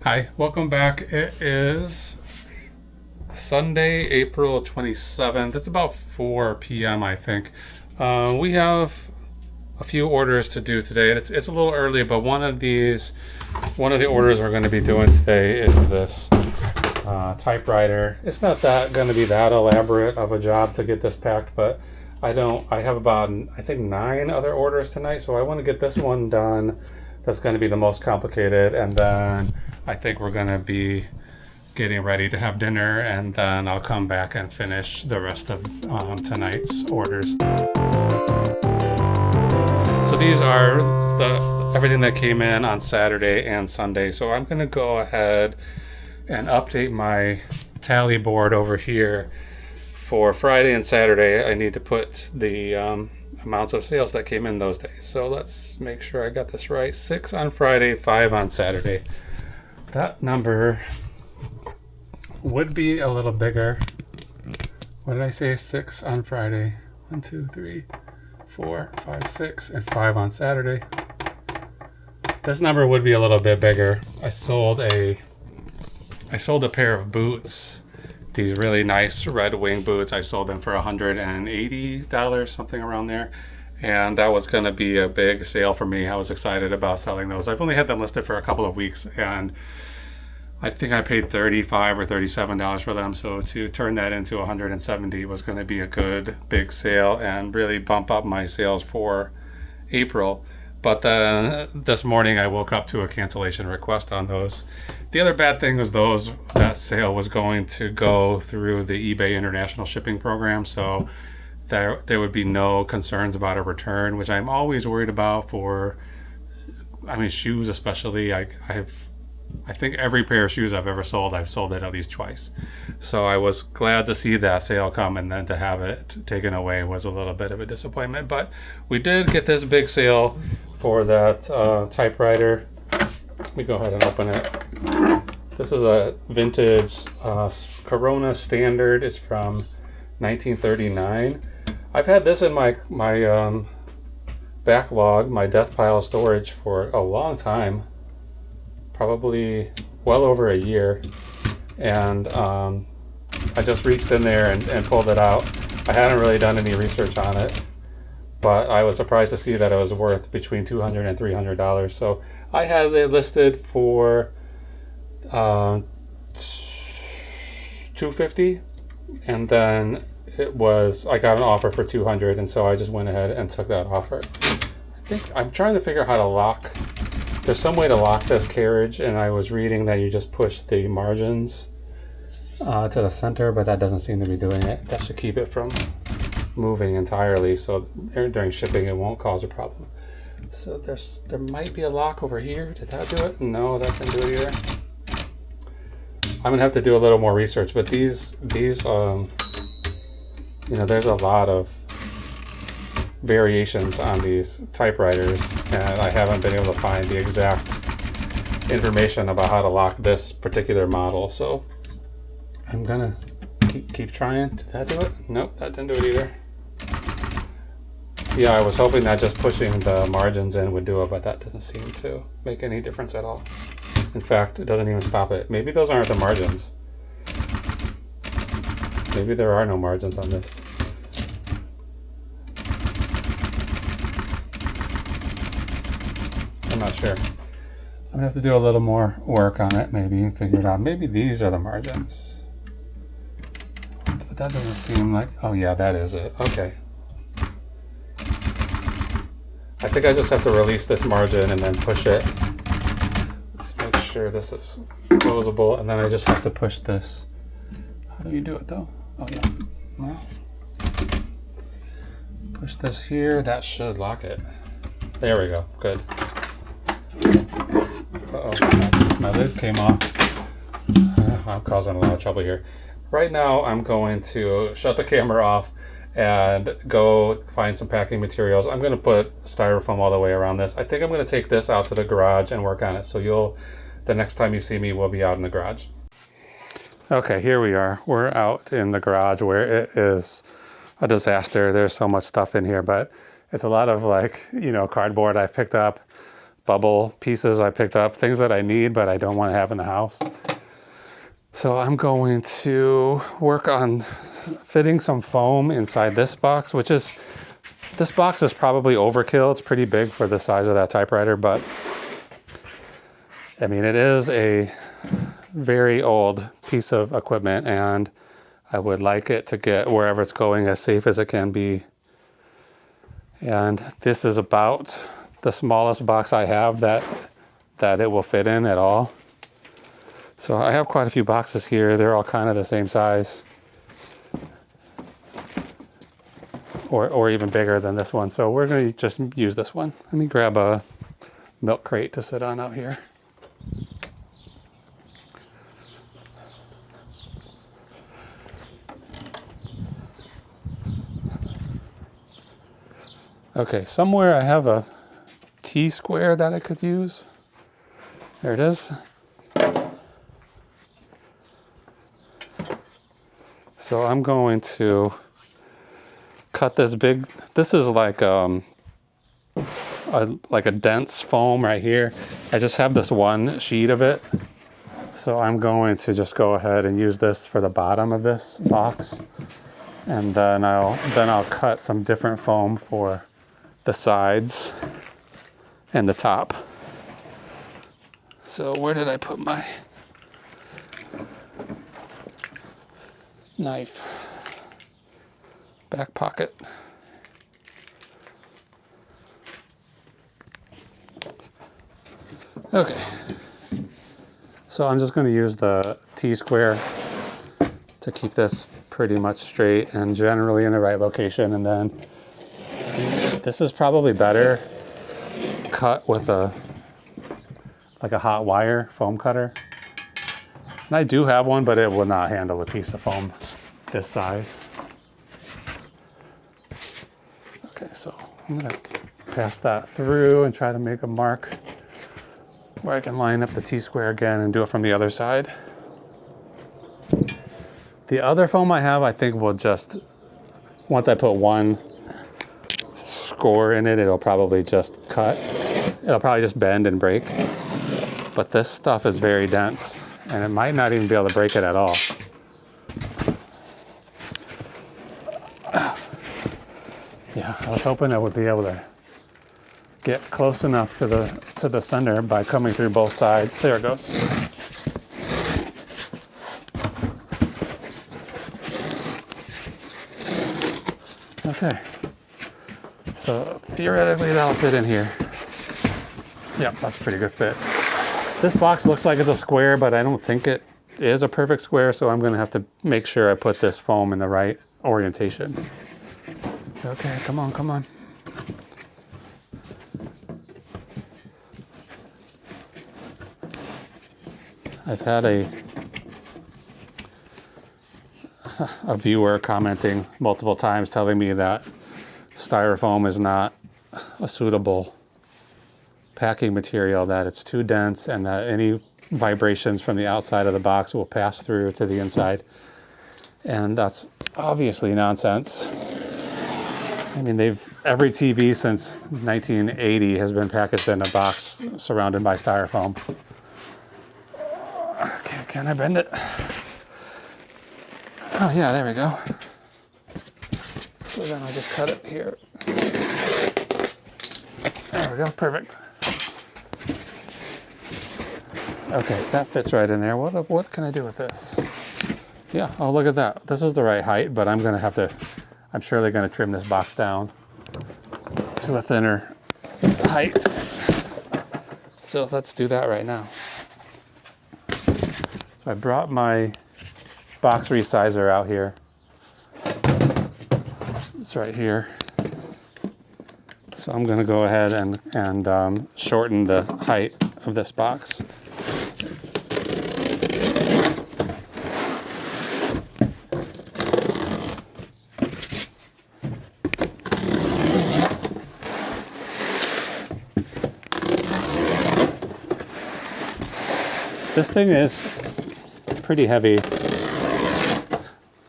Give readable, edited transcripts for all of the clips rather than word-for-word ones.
Hi, welcome back. It is Sunday, April 27th. It's about 4 p.m., I think. We have a few orders to do today. It's a little early, but one of the orders we're going to be doing today is this typewriter. It's not that going to be that elaborate of a job to get this packed, but I have about, I think, 9 other orders tonight, so I want to get this one done. That's going to be the most complicated, and then I think we're going to be getting ready to have dinner, and then I'll come back and finish the rest of tonight's orders. So these are everything that came in on Saturday and Sunday. So I'm going to go ahead and update my tally board over here. For Friday and Saturday, I need to put the amounts of sales that came in those days. So let's make sure I got this right. 6 on Friday, 5 on Saturday. That number would be a little bigger. What did I say? 6 on Friday. 1, 2, 3, 4, 5, 6, and 5 on Saturday. This number would be a little bit bigger. I sold a pair of boots. These really nice Red Wing boots. I sold them for $180, something around there. And that was going to be a big sale for me. I was excited about selling those. I've only had them listed for a couple of weeks, and I think I paid $35 or $37 for them. So to turn that into $170 was going to be a good big sale and really bump up my sales for April. But then this morning I woke up to a cancellation request on those. The other bad thing was that sale was going to go through the eBay international shipping program. So there would be no concerns about a return, which I'm always worried about for, shoes especially. I think every pair of shoes I've ever sold, I've sold it at least twice. So I was glad to see that sale come, and then to have it taken away was a little bit of a disappointment. But we did get this big sale for that typewriter. Let me go ahead and open it. This is a vintage Corona Standard. It's from 1939. I've had this in my backlog, my death pile storage, for a long time. Probably well over a year. And I just reached in there and pulled it out. I hadn't really done any research on it, but I was surprised to see that it was worth between $200 and $300. So I had it listed for $250, and then I got an offer for $200, and so I just went ahead and took that offer. I think I'm trying to figure out how to lock. There's some way to lock this carriage, and I was reading that you just push the margins to the center, but that doesn't seem to be doing it. That should keep it from moving entirely, so during shipping it won't cause a problem. So there might be a lock over here. Did that do it? No, that didn't do it either. I'm gonna have to do a little more research, but these there's a lot of variations on these typewriters, and I haven't been able to find the exact information about how to lock this particular model. So I'm gonna keep trying. Did that do it? Nope, that didn't do it either. Yeah, I was hoping that just pushing the margins in would do it, but that doesn't seem to make any difference at all. In fact, it doesn't even stop it. Maybe those aren't the margins. Maybe there are no margins on this. I'm not sure. I'm gonna have to do a little more work on it, maybe figure it out. Maybe these are the margins. But that doesn't seem like, oh yeah, that is it. Okay. I think I just have to release this margin and then push it. Let's make sure this is closable, and then I just have to push this. How do you do it though? Oh yeah. Well, push this here. That should lock it. There we go. Good. Uh-oh. My lid came off. I'm causing a lot of trouble here. Right now, I'm going to shut the camera off and go find some packing materials. I'm going to put styrofoam all the way around this. I think I'm going to take this out to the garage and work on it. So the next time you see me, we'll be out in the garage. Okay, here we are. We're out in the garage where it is a disaster. There's so much stuff in here, but it's a lot of cardboard I've picked up. bubble pieces I picked up, things that I need but I don't want to have in the house. So I'm going to work on fitting some foam inside this box, this box is probably overkill. It's pretty big for the size of that typewriter, but I mean, it is a very old piece of equipment, and I would like it to get wherever it's going as safe as it can be. And this is about the smallest box I have that it will fit in at all. So I have quite a few boxes here. They're all kind of the same size, or even bigger than this one. So we're going to just use this one. Let me grab a milk crate to sit on out here. Okay, somewhere I have a T-square that I could use. There it is. So I'm going to cut this big, this is like a dense foam right here. I just have this one sheet of it. So I'm going to just go ahead and use this for the bottom of this box. And then I'll cut some different foam for the sides and the top. So where did I put my knife? Back pocket. Okay. So I'm just going to use the T-square to keep this pretty much straight and generally in the right location, and then this is probably better cut with a hot wire foam cutter. And I do have one, but it will not handle a piece of foam this size. Okay, so I'm gonna pass that through and try to make a mark where I can line up the T-square again and do it from the other side. The other foam I have, I think will just, once I put one score in it, it'll probably just cut. It'll probably just bend and break. But this stuff is very dense, and it might not even be able to break it at all. Yeah, I was hoping I would be able to get close enough to the center by coming through both sides. There it goes. Okay. So theoretically that'll fit in here. Yeah, that's a pretty good fit. This box looks like it's a square, but I don't think it is a perfect square, so I'm gonna have to make sure I put this foam in the right orientation. Okay, come on, come on. I've had a viewer commenting multiple times telling me that styrofoam is not a suitable packing material, that it's too dense and that any vibrations from the outside of the box will pass through to the inside. And that's obviously nonsense. I mean, every TV since 1980 has been packaged in a box surrounded by styrofoam. Okay, can I bend it? Oh yeah, there we go. So then I just cut it here. There we go, perfect. Okay, that fits right in there. What can I do with this? Yeah, oh look at that. This is the right height, but I'm surely gonna trim this box down to a thinner height. So let's do that right now. So I brought my box resizer out here. It's right here. So I'm gonna go ahead and shorten the height of this box. This thing is pretty heavy.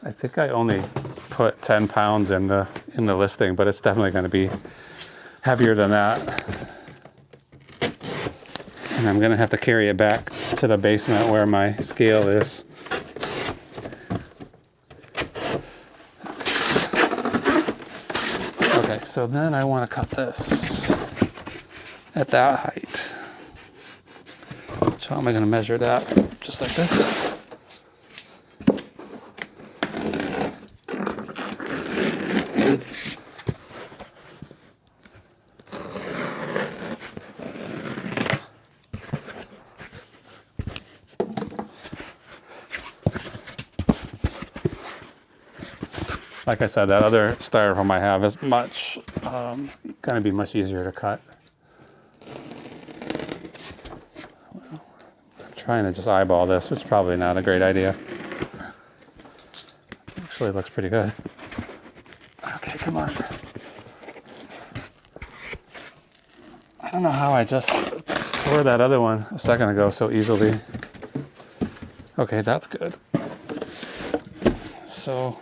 I think I only put 10 pounds in the listing, but it's definitely going to be heavier than that. And I'm gonna have to carry it back to the basement where my scale is. Okay, so then I want to cut this at that height. So how am I going to measure that? Just like this. Like I said, that other styrofoam I have is much, going to be much easier to cut. Well, I'm trying to just eyeball this, which is probably not a great idea. Actually looks pretty good. Okay, come on. I don't know how I just tore that other one a second ago so easily. Okay, that's good. So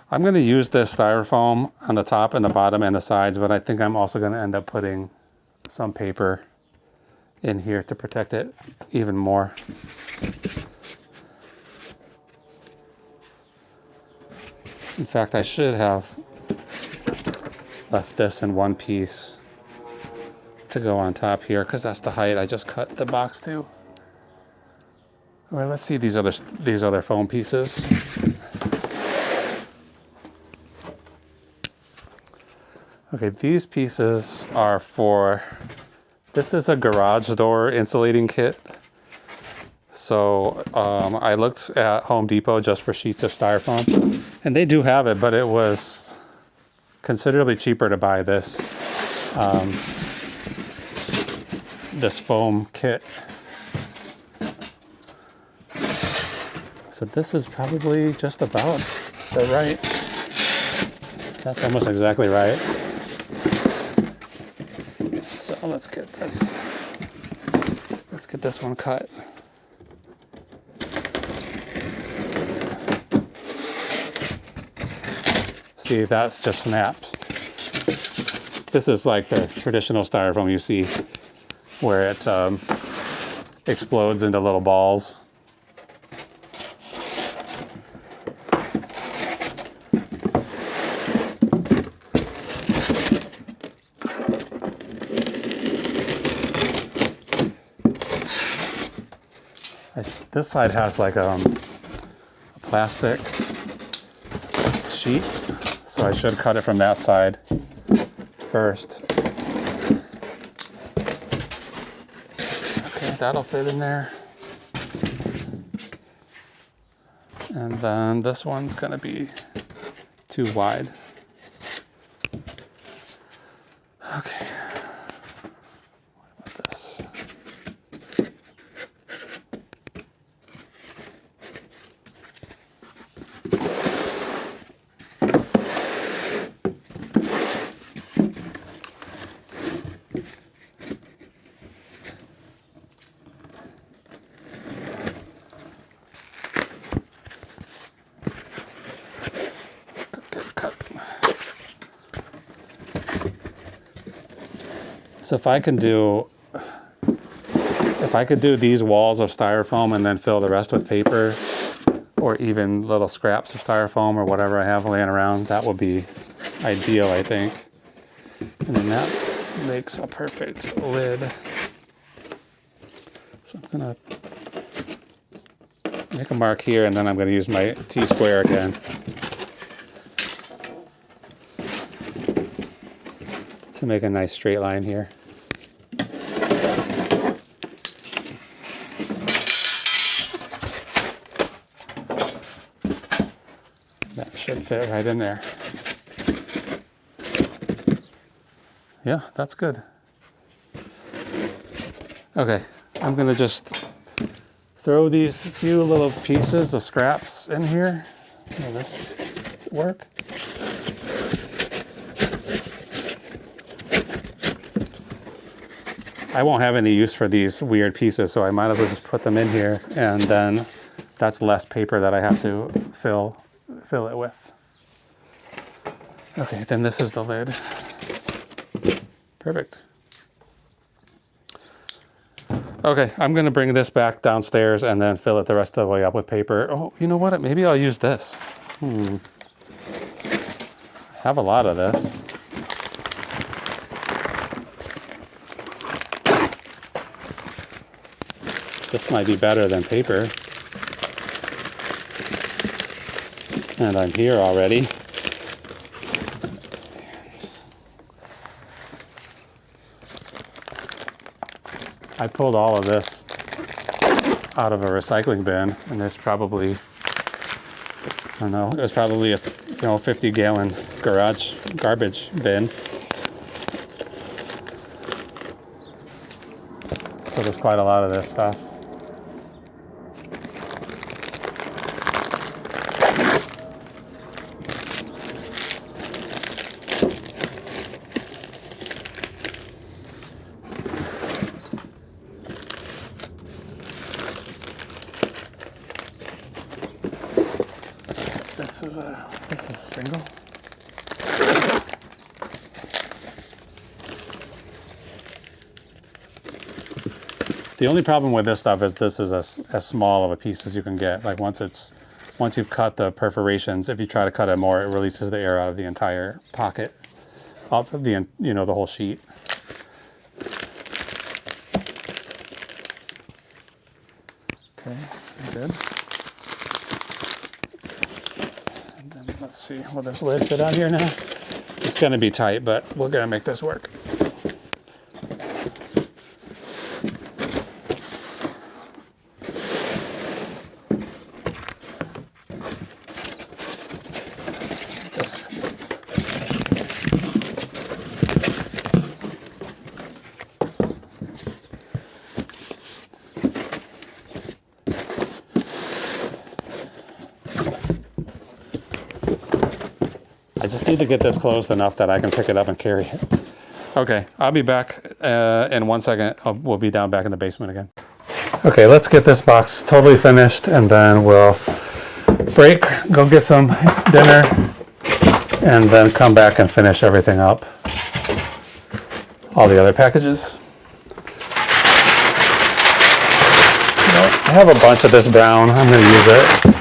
I'm going to use this styrofoam on the top and the bottom and the sides, but I think I'm also going to end up putting some paper in here to protect it even more. In fact, I should have left this in one piece to go on top here because that's the height I just cut the box to. All right, let's see these other foam pieces. Okay, these pieces are for, this is a garage door insulating kit. So I looked at Home Depot just for sheets of styrofoam, and they do have it, but it was considerably cheaper to buy this, this foam kit. So this is probably just about the right, that's almost exactly right. So let's get this one cut. See, that's just snaps. This is like the traditional styrofoam you see where it explodes into little balls. This side has like a plastic sheet, so I should cut it from that side first. Okay, that'll fit in there. And then this one's gonna be too wide. Okay. What about this? So if I could do these walls of styrofoam and then fill the rest with paper, or even little scraps of styrofoam or whatever I have laying around, that would be ideal, I think. And then that makes a perfect lid. So I'm gonna make a mark here, and then I'm gonna use my T-square again to make a nice straight line here. That should fit right in there. Yeah, that's good. Okay, I'm gonna just throw these few little pieces of scraps in here. Will this work? I won't have any use for these weird pieces, so I might as well just put them in here, and then that's less paper that I have to fill it with. Okay, then this is the lid. Perfect. Okay, I'm going to bring this back downstairs and then fill it the rest of the way up with paper. Oh, you know what? Maybe I'll use this. I have a lot of this. This might be better than paper. And I'm here already. I pulled all of this out of a recycling bin, and there's probably, I don't know, there's probably a 50-gallon garage garbage bin. So there's quite a lot of this stuff. This is a single. The only problem with this stuff is this is as small of a piece as you can get. Like once you've cut the perforations, if you try to cut it more, it releases the air out of the entire pocket, off of the the whole sheet. Okay, good. And then let's see, will this lid fit on here now? It's going to be tight, but we're going to make this work. I just need to get this closed enough that I can pick it up and carry it. Okay, I'll be back in 1 second. We'll be down back in the basement again. Okay, let's get this box totally finished, and then we'll break, go get some dinner, and then come back and finish everything up. All the other packages. I have a bunch of this brown. I'm going to use it.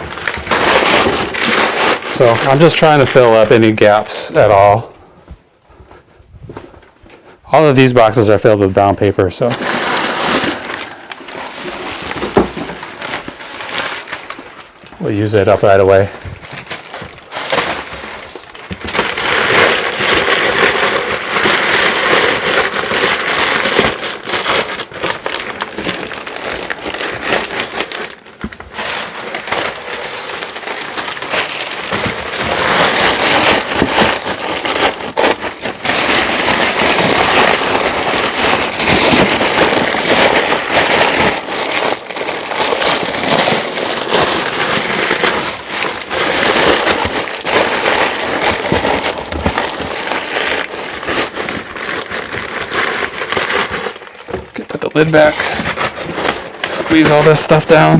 So I'm just trying to fill up any gaps at all. All of these boxes are filled with brown paper, so. We'll use it up right away. Put the lid back, squeeze all this stuff down.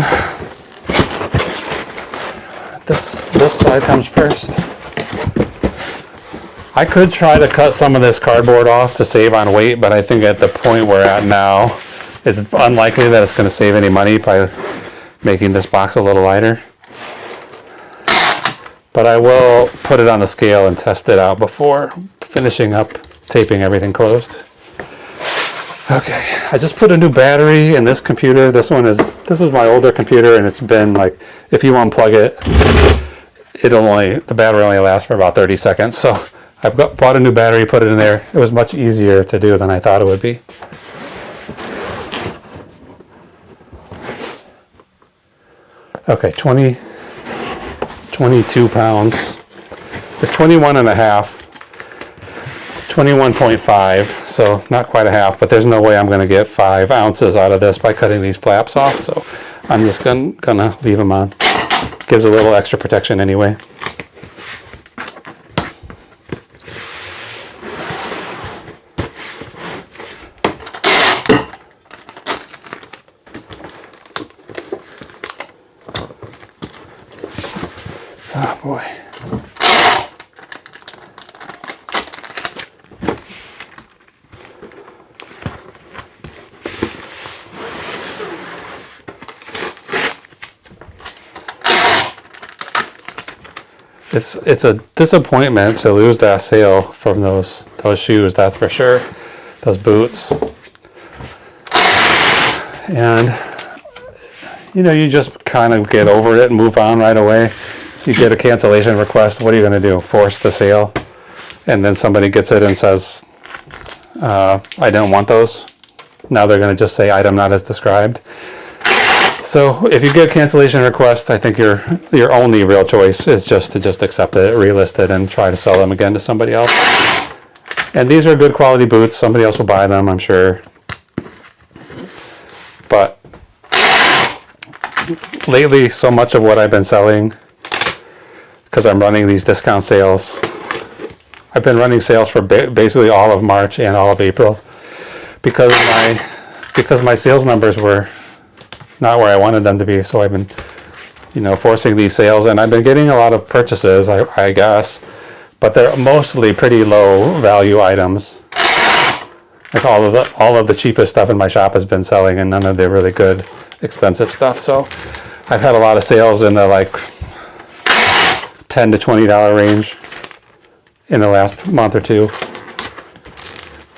This side comes first. I could try to cut some of this cardboard off to save on weight, but I think at the point we're at now, it's unlikely that it's going to save any money by making this box a little lighter. But I will put it on the scale and test it out before finishing up taping everything closed. Okay, I just put a new battery in this computer. This is my older computer, and it's been like, if you unplug it, the battery only lasts for about 30 seconds. So I've bought a new battery, put it in there. It was much easier to do than I thought it would be. Okay, 22 pounds. It's 21 and a half. 21.5, so not quite a half, but there's no way I'm going to get 5 ounces out of this by cutting these flaps off, so I'm just gonna leave them on. Gives a little extra protection anyway. Oh boy. it's a disappointment to lose that sale from those shoes, that's for sure. Those boots. And you just kind of get over it and move on right away. You get a cancellation request, what are you going to do? Force the sale? And then somebody gets it and says, I didn't want those. Now they're going to just say item not as described. So if you get a cancellation request, I think your only real choice is just to accept it, relist it, and try to sell them again to somebody else. And these are good quality boots. Somebody else will buy them, I'm sure. But lately, so much of what I've been selling, because I'm running these discount sales, I've been running sales for basically all of March and all of April, because my sales numbers were not where I wanted them to be. So I've been, forcing these sales, and I've been getting a lot of purchases, I guess, but they're mostly pretty low value items. Like all of the cheapest stuff in my shop has been selling, and none of the really good, expensive stuff. So I've had a lot of sales in the like $10 to $20 range in the last month or two,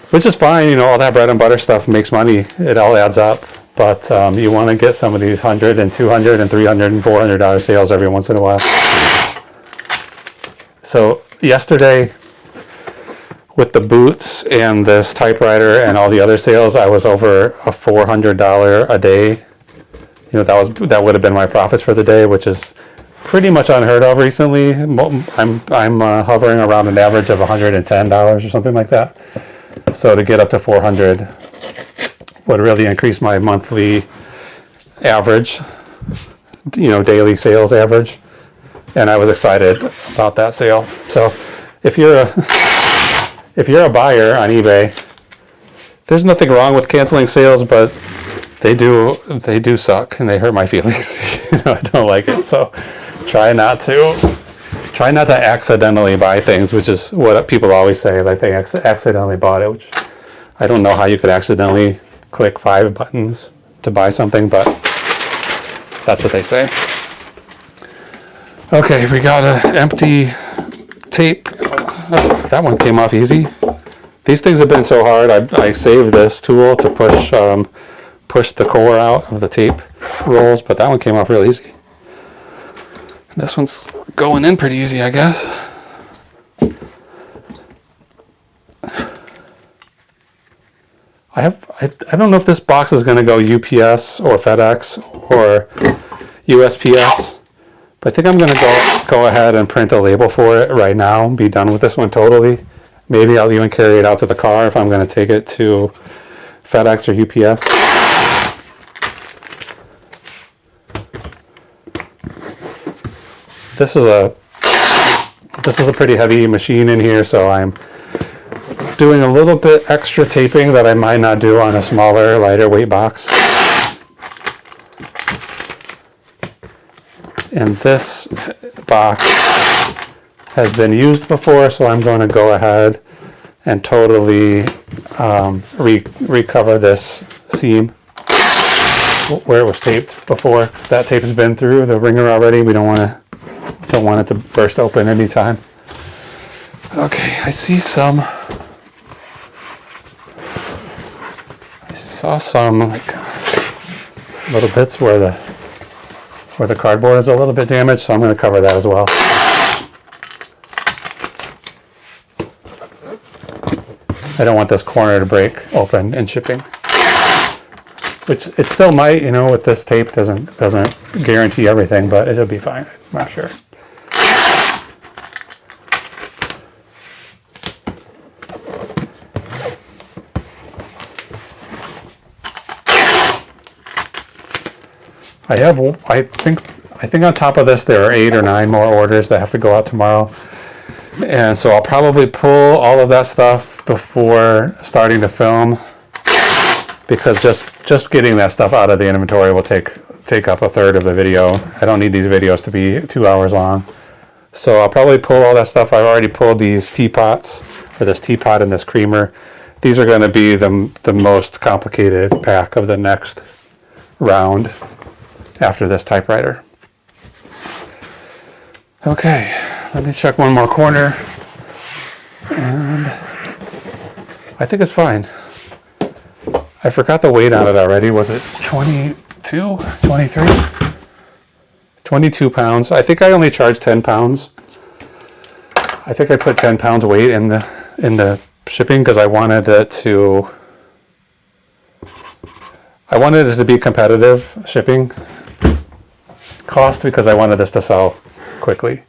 which is fine. All that bread and butter stuff makes money. It all adds up. But you want to get some of these $100 and $200 and $300 and $400 sales every once in a while. So yesterday, with the boots and this typewriter and all the other sales, I was over a $400 a day. That would have been my profits for the day, which is pretty much unheard of recently. I'm hovering around an average of $110 or something like that. So to get up to 400 would really increase my monthly average, daily sales average. And I was excited about that sale. So if you're a buyer on eBay, there's nothing wrong with canceling sales, but they do suck and they hurt my feelings. I don't like it. So try not to accidentally buy things, which is what people always say, like they accidentally bought it, which I don't know how you could accidentally click 5 buttons to buy something, but that's what they say. Okay, we got an empty tape. Oh, that one came off easy. These things have been so hard. I saved this tool to push the core out of the tape rolls, but that one came off real easy. This one's going in pretty easy, I guess. I don't know if this box is going to go UPS or FedEx or USPS, but I think I'm going to go ahead and print a label for it right now and be done with this one totally. Maybe I'll even carry it out to the car if I'm going to take it to FedEx or UPS. This is a pretty heavy machine in here, so I'm doing a little bit extra taping that I might not do on a smaller, lighter weight box. And this box has been used before, so I'm going to go ahead and totally recover this seam where it was taped before. That tape has been through the wringer already. We don't want it to burst open anytime. Okay, I saw some like little bits where the cardboard is a little bit damaged, so I'm going to cover that as well. I don't want this corner to break open in shipping, which it still might. With this tape doesn't guarantee everything, but it'll be fine. I'm not sure. I think on top of this there are 8 or 9 more orders that have to go out tomorrow, and so I'll probably pull all of that stuff before starting to film, because just getting that stuff out of the inventory will take up a third of the video. I don't need these videos to be 2 hours long, so I'll probably pull all that stuff. I've already pulled these teapots, or this teapot and this creamer. These are going to be the most complicated pack of the next round after this typewriter. Okay, Let me check one more corner. And I think it's fine. I forgot the weight on it already. Was it 22, 23? 22 pounds. I think I only charged 10 pounds. I think I put 10 pounds weight in the shipping because I wanted it to be competitive shipping cost because I wanted this to sell quickly.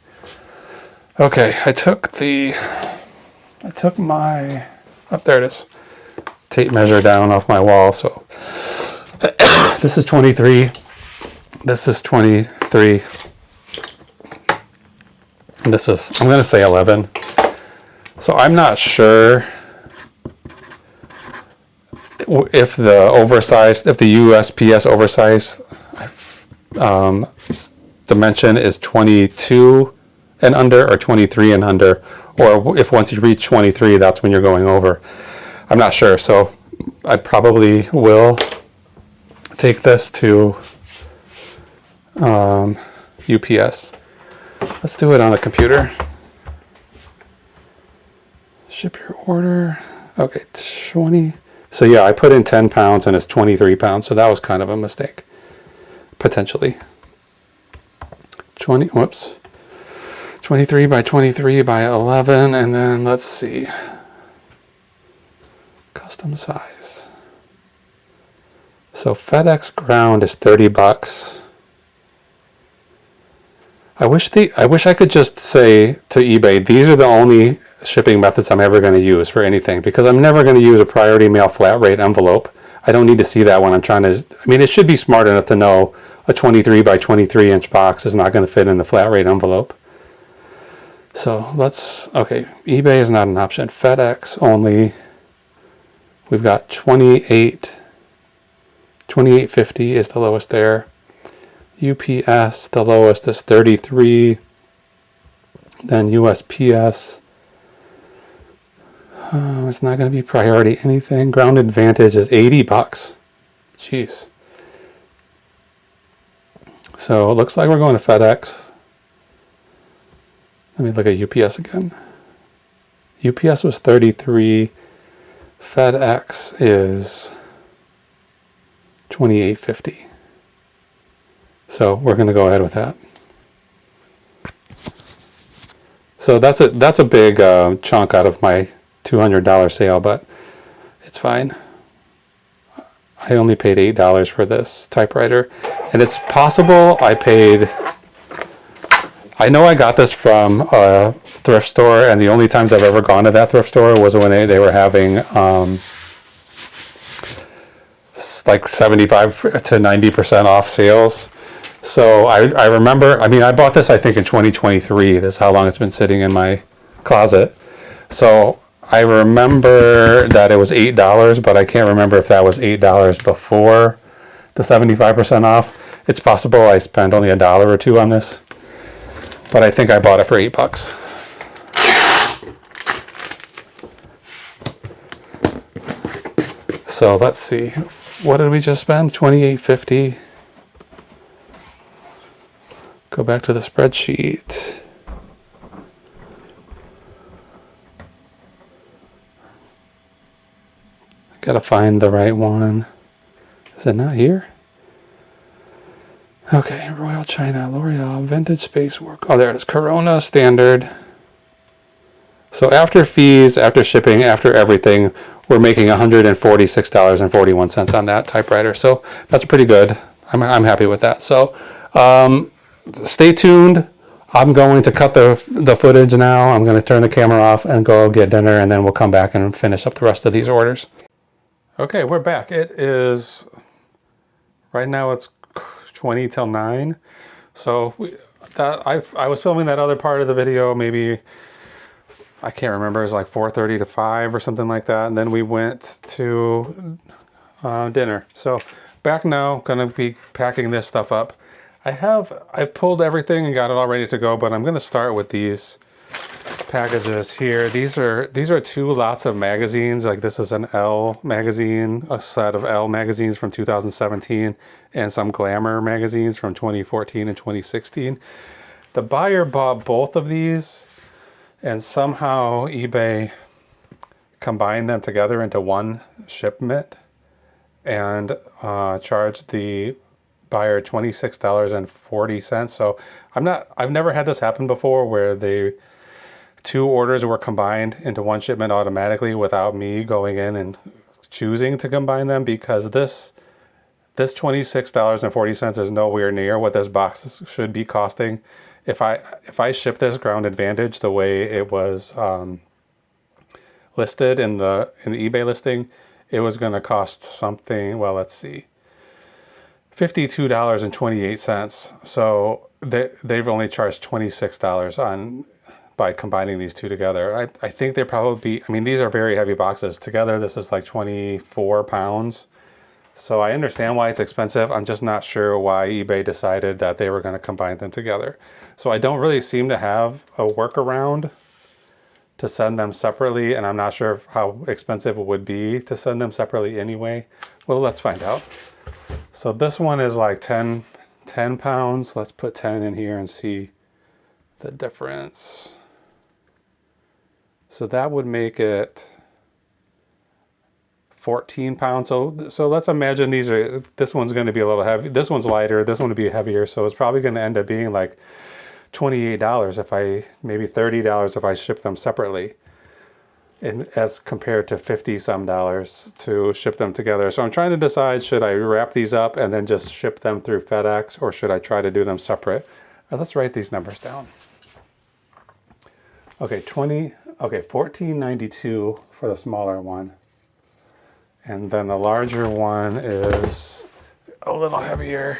Okay, I took my, there it is, tape measure down off my wall. So this is 23, this is 23, and this is, I'm going to say 11. So I'm not sure if the USPS oversized dimension is 22 and under or 23 and under, or if once you reach 23, that's when you're going over. I'm not sure, so I probably will take this to UPS. Let's do it on the computer. Ship your order. Okay, 20. So yeah, I put in 10 pounds and it's 23 pounds, so that was kind of a mistake, potentially. 23 by 23 by 11, and then let's see. Custom size. So FedEx ground is $30. I wish I could just say to eBay, these are the only shipping methods I'm ever going to use for anything, because I'm never going to use a priority mail flat rate envelope. I don't need to see that when I'm trying to, I mean, it should be smart enough to know a 23 by 23 inch box is not going to fit in the flat rate envelope. So okay, eBay is not an option. FedEx only. We've got 28.50 is the lowest there. UPS, the lowest is 33. Then USPS. It's not going to be priority anything. Ground Advantage is $80. Jeez. So it looks like we're going to FedEx. Let me look at UPS again. UPS was 33. FedEx is 28.50. So we're going to go ahead with that. So that's a big chunk out of my $200 sale, but it's fine. I only paid $8 for this typewriter, and it's possible I know I got this from a thrift store, and the only times I've ever gone to that thrift store was when they were having like 75 to 90% off sales. So I remember, I mean, I bought this I think in 2023. This is how long it's been sitting in my closet. So I remember that it was $8, but I can't remember if that was $8 before the 75% off. It's possible I spent only $1 or $2 on this, but I think I bought it for $8. So let's see, what did we just spend? $28.50. Go back to the spreadsheet. Gotta find the right one. Is it not here? Okay, Royal China, L'Oreal, Vintage Spacework. Oh, there it is. Corona Standard. So after fees, after shipping, after everything, we're making $146.41 on that typewriter. So that's pretty good. I'm happy with that. So stay tuned. I'm going to cut the footage now. I'm going to turn the camera off and go get dinner, and then we'll come back and finish up the rest of these orders. Okay, we're back. It is, right now it's 20 till 9. So I was filming that other part of the video, maybe, I can't remember, it was like 4:30 to 5 or something like that. And then we went to dinner. So back now, gonna be packing this stuff up. I've pulled everything and got it all ready to go, but I'm gonna start with these packages here. These are 2 lots of magazines. Like, this is an L magazine, a set of L magazines from 2017, and some Glamour magazines from 2014 and 2016. The buyer bought both of these, and somehow eBay combined them together into one shipment and charged the buyer $26.40. So I've never had this happen before where the two orders were combined into one shipment automatically without me going in and choosing to combine them, because this $26.40 is nowhere near what this box should be costing. If I ship this Ground Advantage the way it was listed in the eBay listing, it was going to cost something, well, let's see, $52.28. So they've only charged $26 by combining these two together. I think they probably, I mean, these are very heavy boxes. Together, this is like 24 pounds. So I understand why it's expensive. I'm just not sure why eBay decided that they were going to combine them together. So I don't really seem to have a workaround to send them separately, and I'm not sure how expensive it would be to send them separately anyway. Well, let's find out. So this one is like 10 pounds. Let's put 10 in here and see the difference. So that would make it 14 pounds. So let's imagine this one's going to be a little heavy. This one's lighter. This one would be heavier. So it's probably going to end up being like $28 maybe $30 if I ship them separately, and as compared to $50 some to ship them together. So I'm trying to decide, should I wrap these up and then just ship them through FedEx, or should I try to do them separate? Let's write these numbers down. Okay, $14.92 for the smaller one. And then the larger one is a little heavier,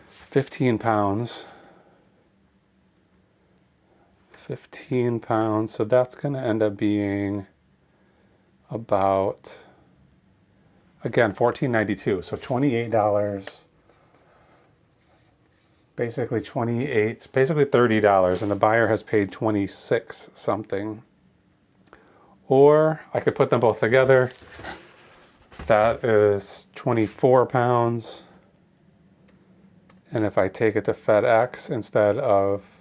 15 pounds. 15 pounds, so that's going to end up being about, again, $14.92, so $28, basically $30, and the buyer has paid 26 something. Or I could put them both together. That is 24 pounds. And if I take it to FedEx instead of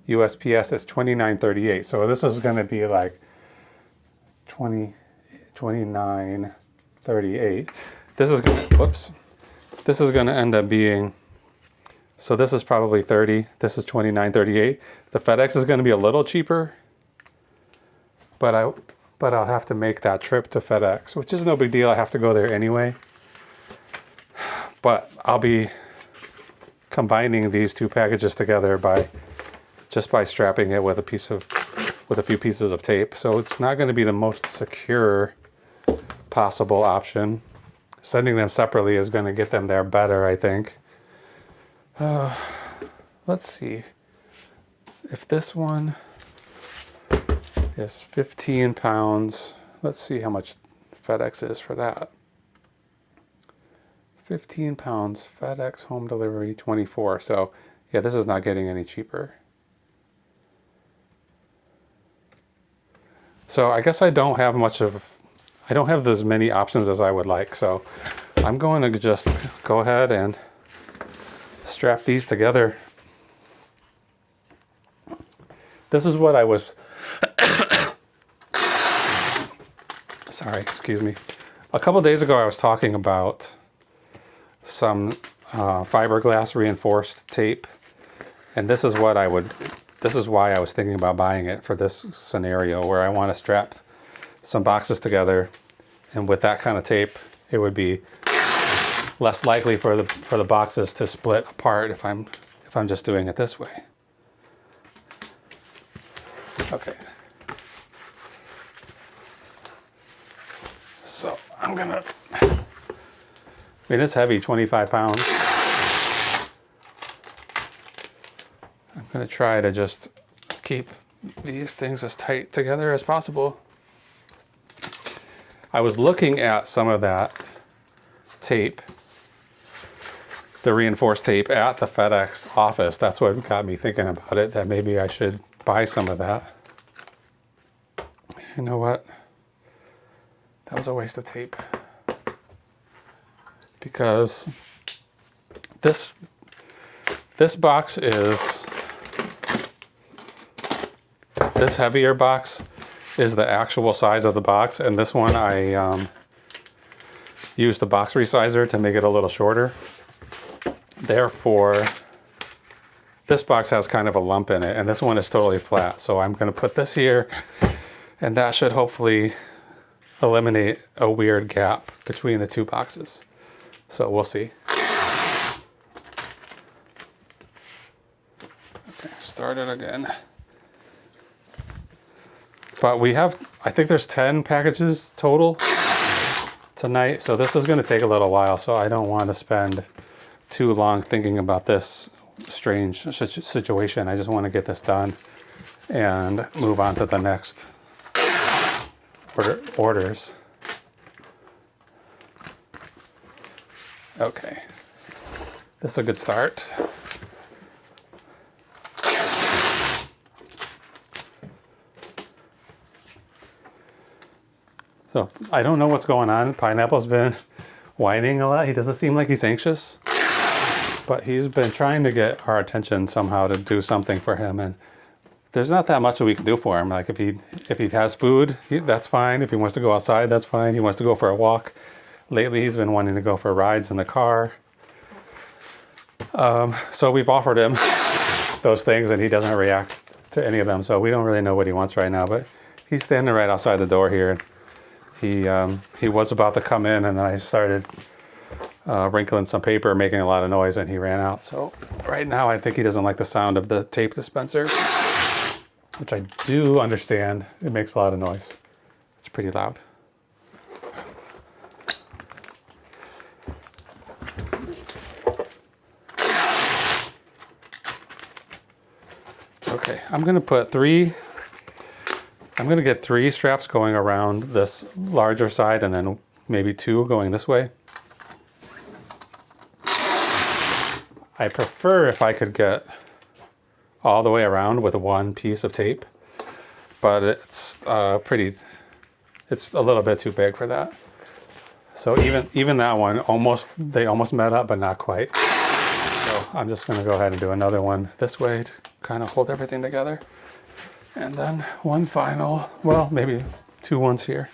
USPS, it's $29.38. So this is going to be like $29.38. This is going to end up being, so this is probably $30. This is $29.38. The FedEx is going to be a little cheaper, but I'll have to make that trip to FedEx, which is no big deal. I have to go there anyway. But I'll be combining these two packages together by strapping it with a few pieces of tape. So it's not going to be the most secure possible option. Sending them separately is going to get them there better, I think. Let's see. If this one is 15 pounds, let's see how much FedEx is for that. 15 pounds, FedEx home delivery, 24. So yeah, this is not getting any cheaper. So I guess I don't have as many options as I would like. So I'm going to just go ahead and strap these together. This is what I was, sorry, excuse me. A couple days ago I was talking about some fiberglass reinforced tape. And this is why I was thinking about buying it for this scenario, where I want to strap some boxes together, and with that kind of tape, it would be less likely for the boxes to split apart if I'm just doing it this way. Okay. So I'm gonna, it's heavy, 25 pounds. I'm going to try to just keep these things as tight together as possible. I was looking at some of that tape, the reinforced tape at the FedEx office. That's what got me thinking about it, that maybe I should buy some of that. You know what? That was a waste of tape. Because this This box is, this heavier box is the actual size of the box, and this one I used the box resizer to make it a little shorter. Therefore, this box has kind of a lump in it, and this one is totally flat. So I'm going to put this here, and that should hopefully eliminate a weird gap between the two boxes. So we'll see. Okay, start it again. But we have, I think there's 10 packages total tonight. So this is going to take a little while. So I don't want to spend too long thinking about this strange situation. I just want to get this done and move on to the next orders. Okay, this is a good start. So I don't know what's going on. Pineapple's been whining a lot. He doesn't seem like he's anxious, but he's been trying to get our attention somehow to do something for him. And there's not that much that we can do for him. Like if he has food, that's fine. If he wants to go outside, that's fine. He wants to go for a walk. Lately, he's been wanting to go for rides in the car. So we've offered him those things, and he doesn't react to any of them. So we don't really know what he wants right now. But he's standing right outside the door here. He was about to come in, and then I started wrinkling some paper, making a lot of noise, and he ran out. So right now, I think he doesn't like the sound of the tape dispenser, which I do understand. It makes a lot of noise. It's pretty loud. Okay, I'm going to get 3 straps going around this larger side, and then maybe 2 going this way. I prefer if I could get all the way around with 1 piece of tape, but it's it's a little bit too big for that. So even that one, they almost met up, but not quite. So I'm just going to go ahead and do another one this way to kind of hold everything together. And then one final, well, maybe 2 ones here.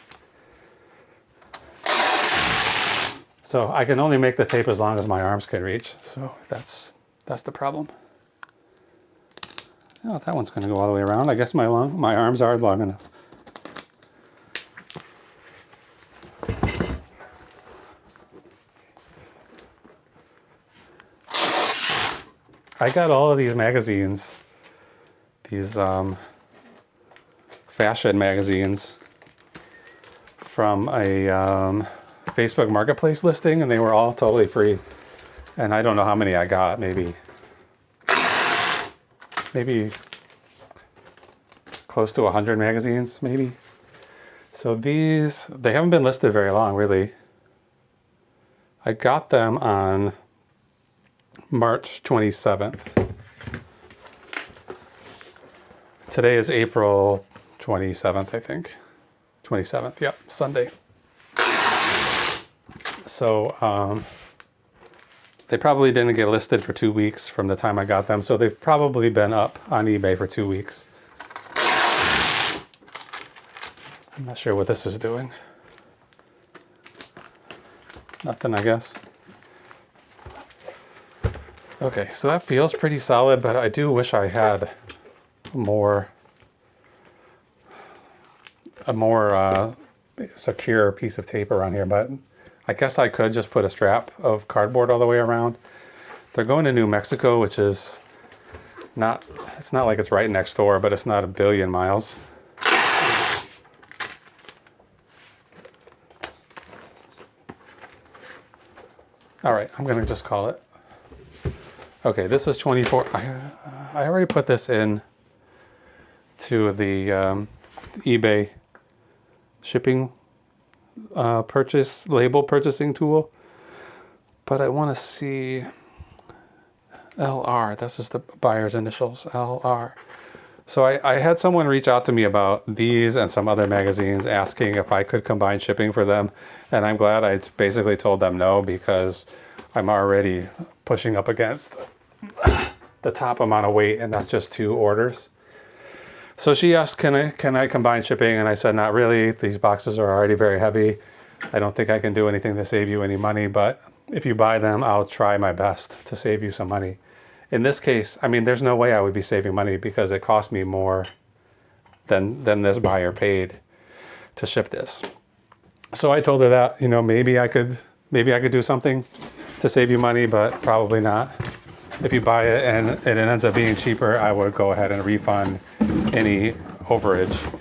So I can only make the tape as long as my arms can reach. So that's the problem. Oh, that one's going to go all the way around. I guess my arms are long enough. I got all of these magazines, these fashion magazines, from a Facebook Marketplace listing, and they were all totally free. And I don't know how many I got, maybe close to 100 magazines, maybe. So these, they haven't been listed very long, really. I got them on March 27th. Today is April 27th, I think. 27th, yep, Sunday. So they probably didn't get listed for 2 weeks from the time I got them. So they've probably been up on eBay for 2 weeks. I'm not sure what this is doing. Nothing, I guess. Okay, so that feels pretty solid, but I do wish I had a more secure piece of tape around here, but I guess I could just put a strap of cardboard all the way around. They're going to New Mexico, which is it's not like it's right next door, but it's not a billion miles. All right, I'm gonna just call it. Okay, this is 24. I already put this in to the eBay shipping label purchasing tool, but I want to see LR. This is the buyer's initials, LR. So I had someone reach out to me about these and some other magazines asking if I could combine shipping for them, and I'm glad I basically told them no, because I'm already pushing up against the top amount of weight, and that's just 2 orders. So she asked, can I combine shipping? And I said, not really. These boxes are already very heavy. I don't think I can do anything to save you any money, but if you buy them, I'll try my best to save you some money. In this case, I mean, there's no way I would be saving money because it cost me more than this buyer paid to ship this. So I told her that, maybe I could do something to save you money, but probably not. If you buy it and it ends up being cheaper, I would go ahead and refund any overage.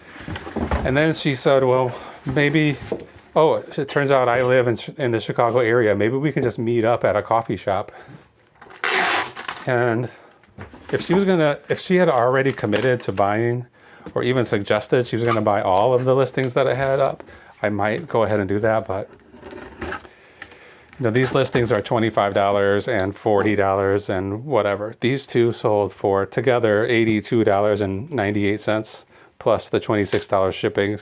And then she said, well, maybe, it turns out I live in the Chicago area. Maybe we can just meet up at a coffee shop. And if she had already committed to buying, or even suggested she was going to buy all of the listings that I had up, I might go ahead and do that. But these listings are $25 and $40 and whatever. These two sold for together $82.98 plus the $26 shipping.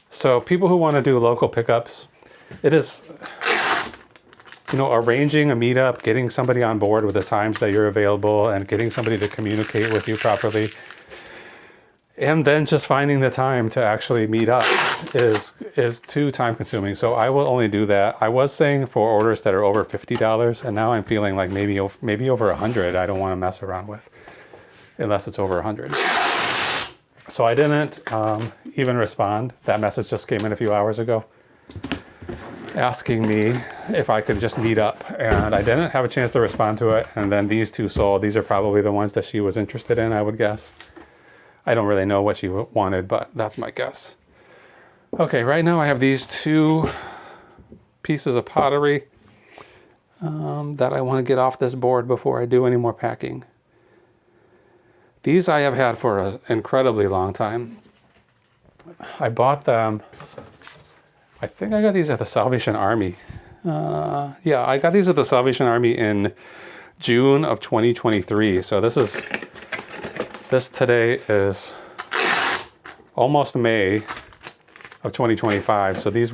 So people who want to do local pickups, it is, arranging a meetup, getting somebody on board with the times that you're available and getting somebody to communicate with you properly. And then just finding the time to actually meet up is too time consuming. So I will only do that. I was saying for orders that are over $50, and now I'm feeling like maybe over $100 I don't want to mess around with, unless it's over $100. So I didn't even respond. That message just came in a few hours ago, asking me if I could just meet up, and I didn't have a chance to respond to it. And then these two sold. These are probably the ones that she was interested in, I would guess. I don't really know what she wanted, but that's my guess. Okay, right now I have these 2 pieces of pottery that I want to get off this board before I do any more packing. These I have had for an incredibly long time. I bought them, I think I got these at the Salvation Army. Yeah, I got these at the Salvation Army in June of 2023. So this today is almost May of 2025. So these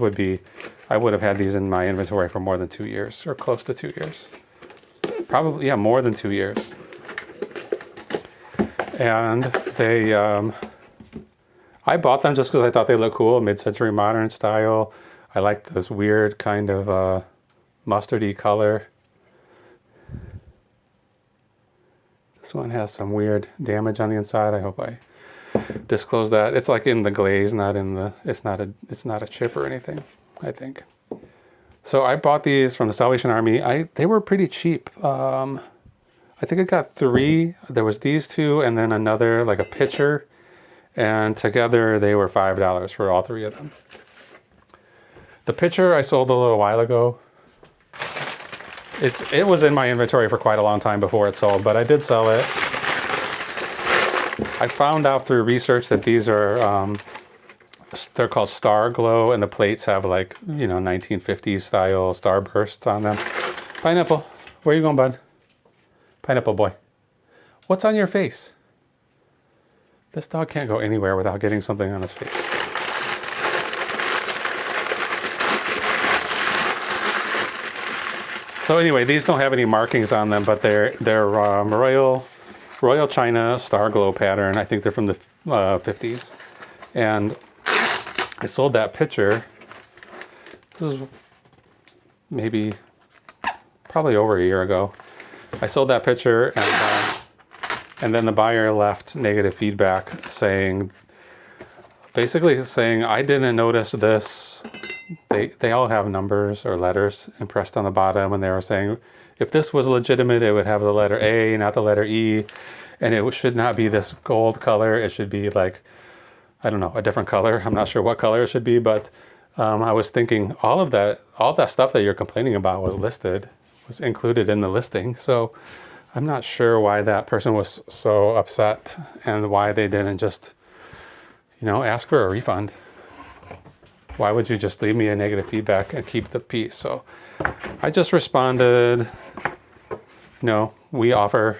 I would have had these in my inventory for more than 2 years, or close to 2 years. Probably, yeah, more than 2 years. And they, I bought them just because I thought they looked cool, mid-century modern style. I liked this weird kind of mustardy color. This one has some weird damage on the inside. I hope I disclose that. It's like in the glaze, not in the, it's not a chip or anything, I think. So I bought these from the Salvation Army. They were pretty cheap. I think I got 3. There was these 2 and then another, like a pitcher. And together they were $5 for all 3 of them. The pitcher I sold a little while ago. It was in my inventory for quite a long time before it sold, but I did sell it. I found out through research that these are, they're called Star Glow, and the plates have 1950s style starbursts on them. Pineapple, where are you going, bud? Pineapple boy. What's on your face? This dog can't go anywhere without getting something on his face. So anyway, these don't have any markings on them, but they're Royal China Star Glow pattern. I think they're from the 50s. And I sold that pitcher. This is probably over a year ago. I sold that pitcher, and then the buyer left negative feedback basically saying I didn't notice this. They all have numbers or letters impressed on the bottom, and they were saying if this was legitimate, it would have the letter A, not the letter E, and it should not be this gold color. It should be like, I don't know, a different color. I'm not sure what color it should be, but I was thinking all that stuff that you're complaining about was included in the listing. So I'm not sure why that person was so upset and why they didn't just, ask for a refund. Why would you just leave me a negative feedback and keep the peace? So I just responded, we offer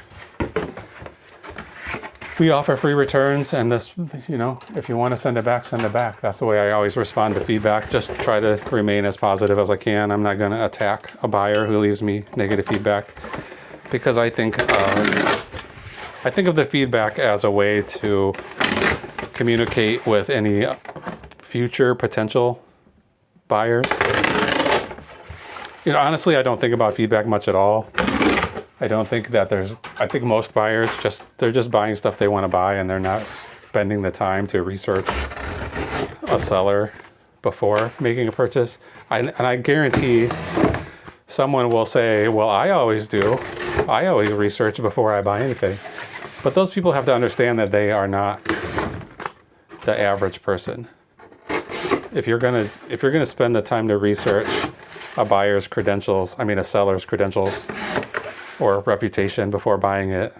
We offer free returns, and this, if you want to send it back, send it back. That's the way I always respond to feedback. Just try to remain as positive as I can. I'm not going to attack a buyer who leaves me negative feedback, because I think of the feedback as a way to communicate with any future potential buyers. Honestly, I don't think about feedback much at all. I don't think that I think most buyers they're just buying stuff they want to buy, and they're not spending the time to research a seller before making a purchase. And I guarantee someone will say, well, I always do. I always research before I buy anything. But those people have to understand that they are not the average person. If you're gonna spend the time to research a seller's credentials or reputation before buying it,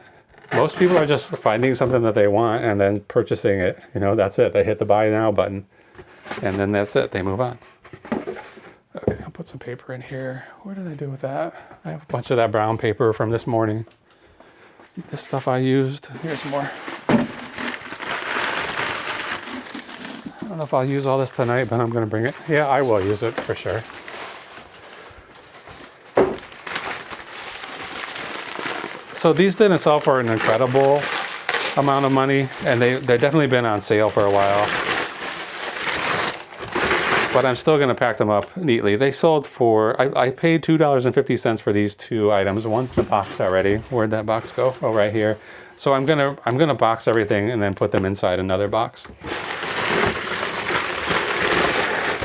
most people are just finding something that they want and then purchasing it. That's it. They hit the buy now button, and then that's it. They move on. Okay, I'll put some paper in here. What did I do with that? I have a bunch of that brown paper from this morning. This stuff I used. Here's more. I don't know if I'll use all this tonight, but I'm going to bring it. Yeah, I will use it for sure. So these didn't sell for an incredible amount of money, and they've definitely been on sale for a while. But I'm still going to pack them up neatly. They sold for, I paid $2.50 for these two items. One's the box already. Where'd that box go? Oh, right here. So I'm gonna box everything and then put them inside another box.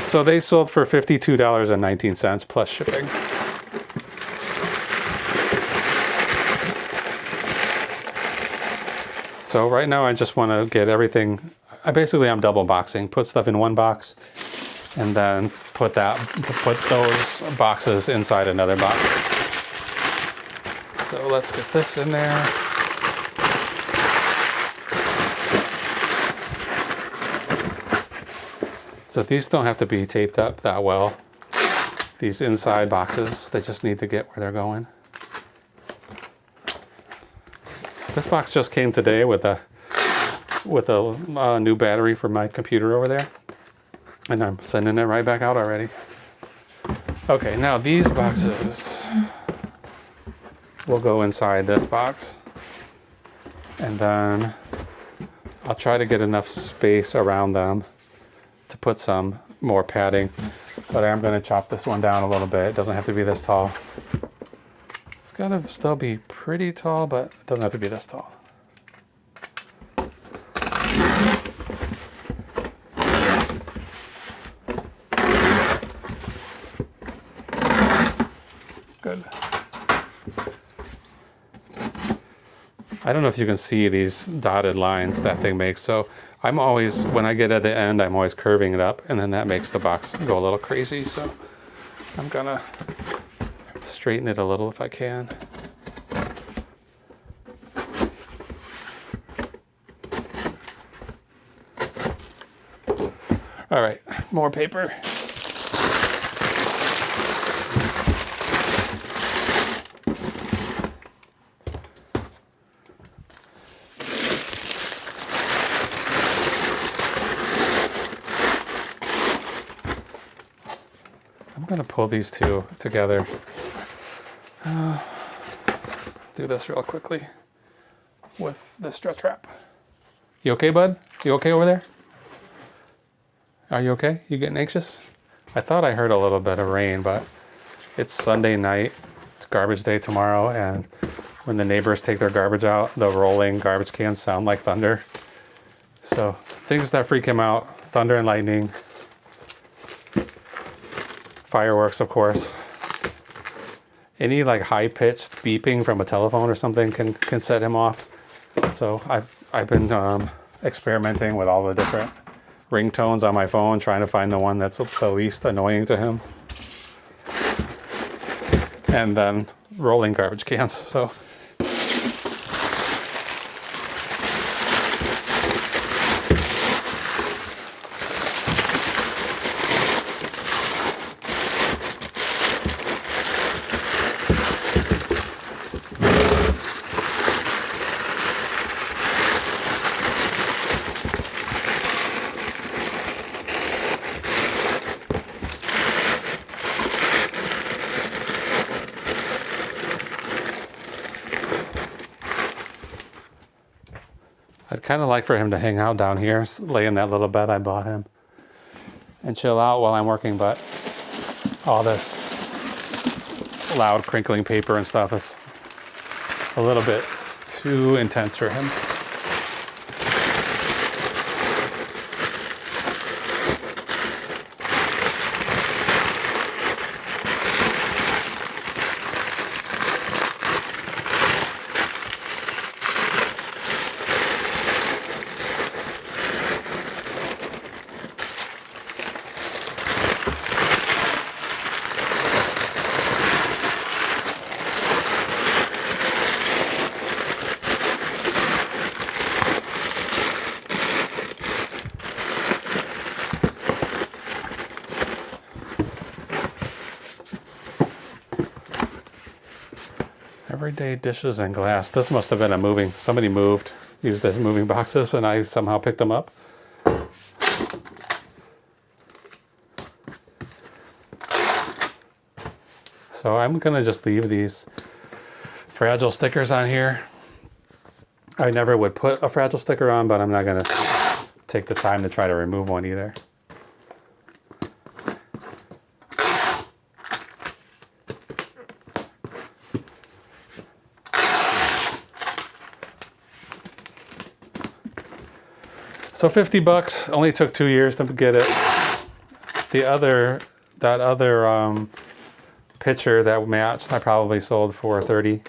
So they sold for $52.19 plus shipping. So right now I just want to get everything, I'm double boxing, put stuff in one box and then put those boxes inside another box. So let's get this in there. So these don't have to be taped up that well. These inside boxes, they just need to get where they're going. This box just came today with a new battery for my computer over there, and I'm sending it right back out already. Okay, now these boxes will go inside this box, and then I'll try to get enough space around them to put some more padding, but I'm going to chop this one down a little bit. It doesn't have to be this tall. It's got to still be pretty tall, but it doesn't have to be this tall. Good. I don't know if you can see these dotted lines that thing makes. So I'm always, when I get at the end, I'm always curving it up, and then that makes the box go a little crazy. So I'm gonna straighten it a little if I can. All right, more paper. I'm gonna pull these two together. Do this real quickly with the stretch wrap. You okay, bud? You okay over there? Are you okay? You getting anxious? I thought I heard a little bit of rain, but it's Sunday night. It's garbage day tomorrow, and when the neighbors take their garbage out, the rolling garbage cans sound like thunder. So things that freak him out: thunder and lightning, fireworks, of course. Any like high-pitched beeping from a telephone or something can set him off. So I've been experimenting with all the different ringtones on my phone, trying to find the one that's the least annoying to him. And then rolling garbage cans. So kind of like for him to hang out down here, lay in that little bed I bought him, and chill out while I'm working. But all this loud crinkling paper and stuff is a little bit too intense for him. Everyday dishes and glass. This must have been somebody used as moving boxes, and I somehow picked them up. So I'm gonna just leave these fragile stickers on here. I never would put a fragile sticker on, but I'm not gonna take the time to try to remove one either. So $50, only took 2 years to get it. That other picture that matched, I probably sold for 30,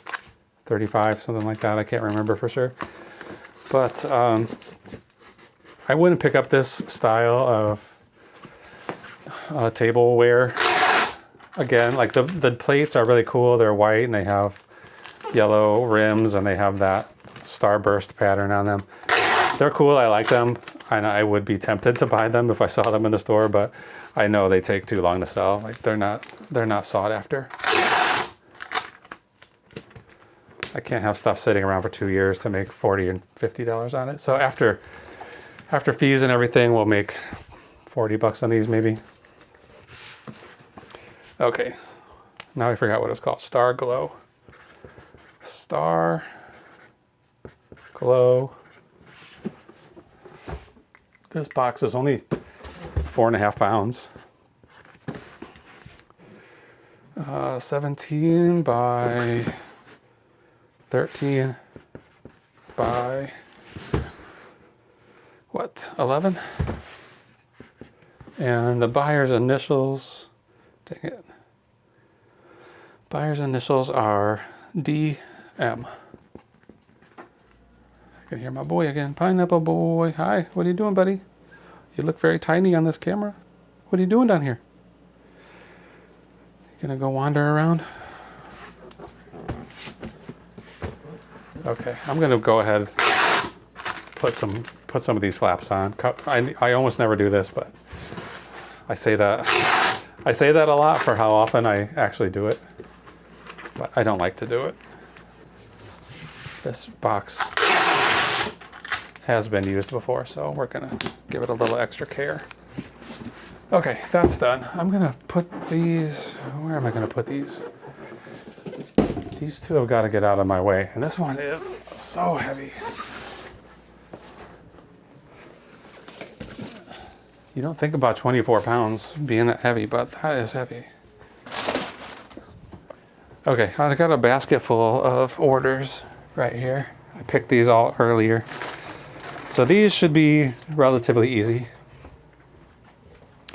35, something like that. I can't remember for sure. But I wouldn't pick up this style of tableware again. Like the plates are really cool. They're white and they have yellow rims and they have that starburst pattern on them. They're cool. I like them. And I would be tempted to buy them if I saw them in the store, but I know they take too long to sell. Like they're not sought after. I can't have stuff sitting around for 2 years to make $40 and $50 on it. So after fees and everything, we'll make $40 on these maybe. Okay. Now I forgot what it's called. Star Glow. Star Glow. This box is only 4.5 pounds. 17 by 13 by what? 11? And the buyer's initials, dang it. Buyer's initials are DM. I can hear my boy again. Pineapple boy. Hi, what are you doing, buddy? You look very tiny on this camera. What are you doing down here? You gonna go wander around? Okay, I'm gonna go ahead put some of these flaps on. I almost never do this, but I say that a lot for how often I actually do it. But I don't like to do it. This box has been used before, so we're gonna give it a little extra care. Okay, that's done. I'm gonna put these, where am I gonna put these? These two have got to get out of my way, and this one is so heavy. You don't think about 24 pounds being that heavy, but that is heavy. Okay, I got a basket full of orders right here. I picked these all earlier. So these should be relatively easy,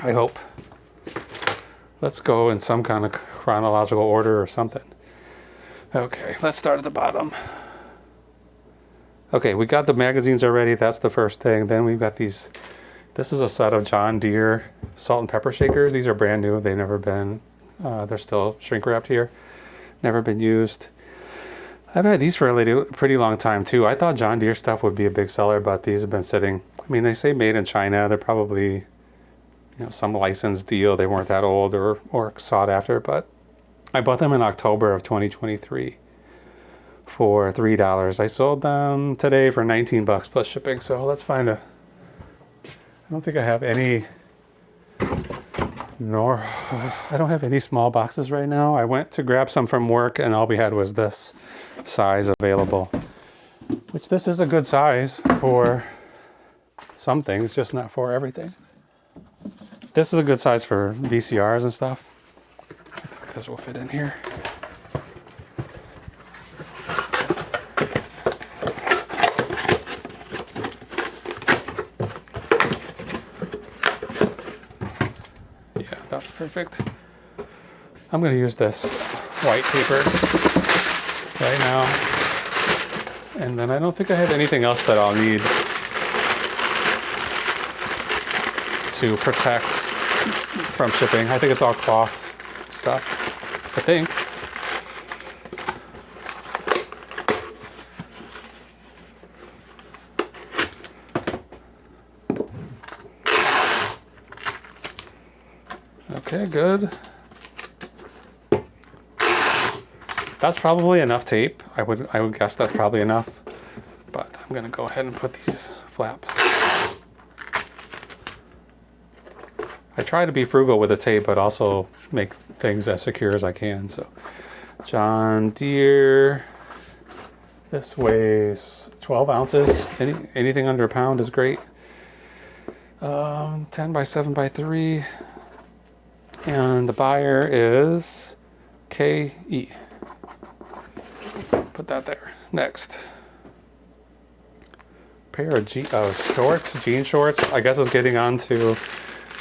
I hope. Let's go in some kind of chronological order or something. Okay, let's start at the bottom. Okay, we got the magazines already. That's the first thing. Then we've got these. This is a set of John Deere salt and pepper shakers. These are brand new. They've never been, they're still shrink wrapped here. Never been used. I've had these for a pretty long time too. I thought John Deere stuff would be a big seller, but these have been sitting. I mean, they say made in China. They're probably, some licensed deal. They weren't that old or sought after, but I bought them in October of 2023 for $3. I sold them today for $19 plus shipping. So let's find I don't think I have any, I don't have any small boxes right now. I went to grab some from work and all we had was this size available. which this is a good size for some things, just not for everything. This is a good size for VCRs and stuff. This will fit in here. Yeah, that's perfect. I'm going to use this white paper right now. And then I don't think I have anything else that I'll need to protect from shipping. I think it's all cloth stuff, I think. Okay, good. That's probably enough tape. I would guess that's probably enough. But I'm gonna go ahead and put these flaps. I try to be frugal with the tape, but also make things as secure as I can. So, John Deere. This weighs 12 ounces. Anything under a pound is great. 10 by 7 by 3. And the buyer is KE. Put that there. Next. Pair of shorts, jean shorts. I guess it's getting on to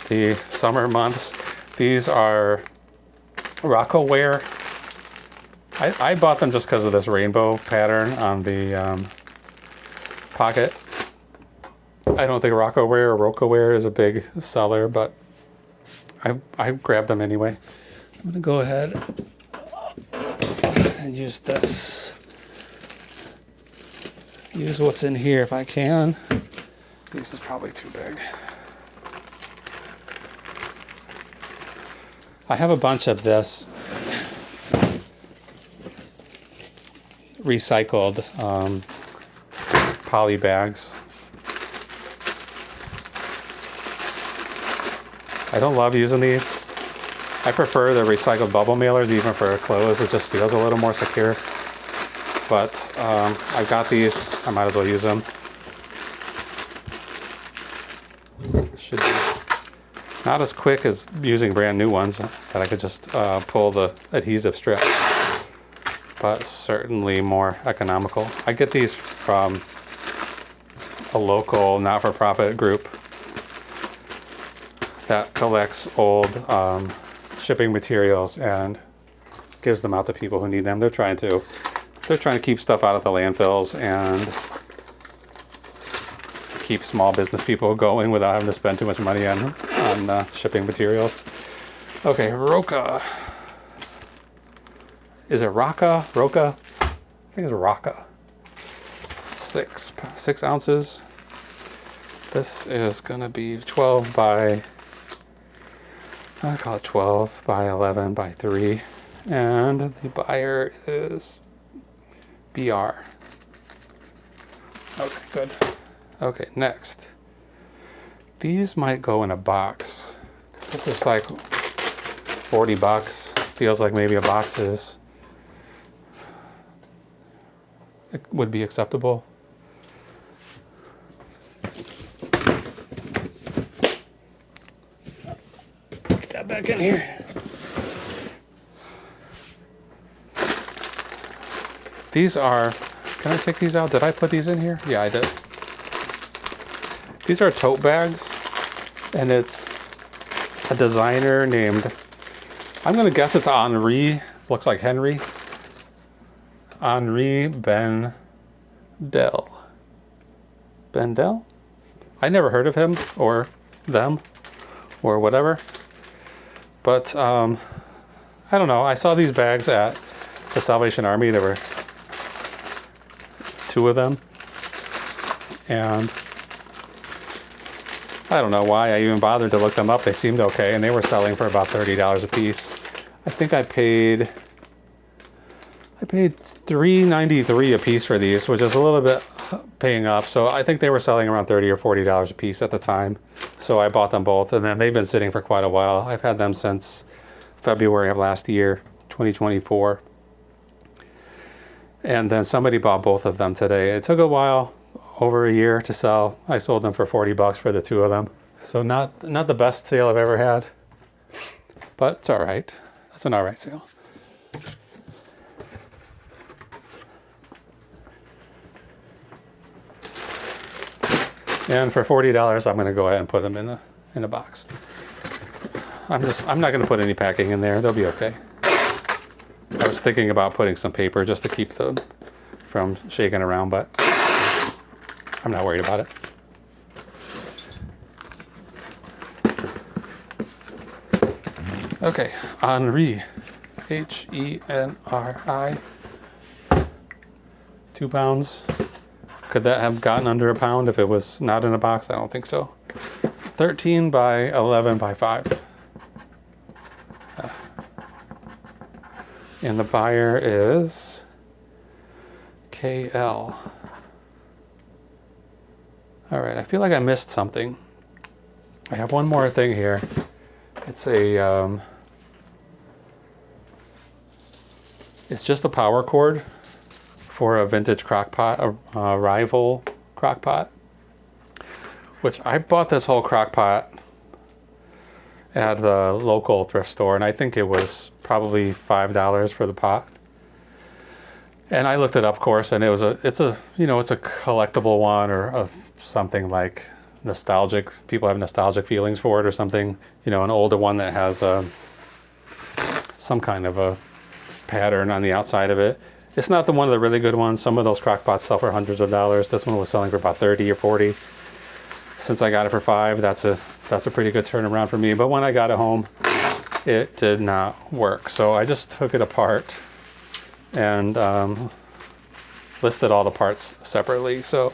the summer months. These are Rocco wear. I bought them just because of this rainbow pattern on the pocket. I don't think Rocco wear or Roca wear is a big seller, but I grabbed them anyway. I'm gonna go ahead and use this. Use what's in here if I can. This is probably too big. I have a bunch of this recycled poly bags. I don't love using these. I prefer the recycled bubble mailers even for clothes. It just feels a little more secure. But I got these. I might as well use them. Should be not as quick as using brand new ones that I could just pull the adhesive strip, but certainly more economical. I get these from a local not-for-profit group that collects old shipping materials and gives them out to people who need them. They're trying to keep stuff out of the landfills and keep small business people going without having to spend too much money on shipping materials. Okay, Roca. Is it Roca? Roca? I think it's Roca. 6 ounces. This is gonna be 12 by, I call it 12 by 11 by 3. And the buyer is BR. Okay, good. Okay, next. These might go in a box. This is like $40. Feels like maybe a box is. It would be acceptable. Get that back in here. These are, can I take these out? Did I put these in here? Yeah, I did. These are tote bags, and it's a designer named, I'm gonna guess it's Henri. It looks like Henry. Henri Bendel. Bendel? I never heard of him or them or whatever. But I don't know. I saw these bags at the Salvation Army. There were 2 of them. And I don't know why I even bothered to look them up. They seemed okay, and they were selling for about $30 a piece. I think I paid $3.93 a piece for these, which is a little bit paying up. So I think they were selling around $30 or $40 a piece at the time. So I bought them both, and then they've been sitting for quite a while. I've had them since February of last year, 2024. And then somebody bought both of them today. It took a while, over a year to sell. I sold them for $40 for the two of them. So not the best sale I've ever had, but it's all right. That's an all right sale. And for $40, I'm going to go ahead and put them in a box. I'm not going to put any packing in there. They'll be okay. I was thinking about putting some paper just to keep them from shaking around, but I'm not worried about it. Okay, Henri, Henri, 2 pounds. Could that have gotten under a pound if it was not in a box? I don't think so. 13 by 11 by 5. And the buyer is KL. All right, I feel like I missed something. I have one more thing here. It's it's just a power cord for a vintage crock pot, a rival crock pot, which I bought this whole crock pot at the local thrift store, and I think it was probably $5 for the pot. And I looked it up, of course, and it's a collectible one or of something like nostalgic. People have nostalgic feelings for it or something. An older one that has some kind of a pattern on the outside of it. It's not one of the really good ones. Some of those crock pots sell for hundreds of dollars. This one was selling for about 30 or 40. Since I got it for $5, that's a pretty good turnaround for me. But when I got it home, it did not work. So I just took it apart and listed all the parts separately. So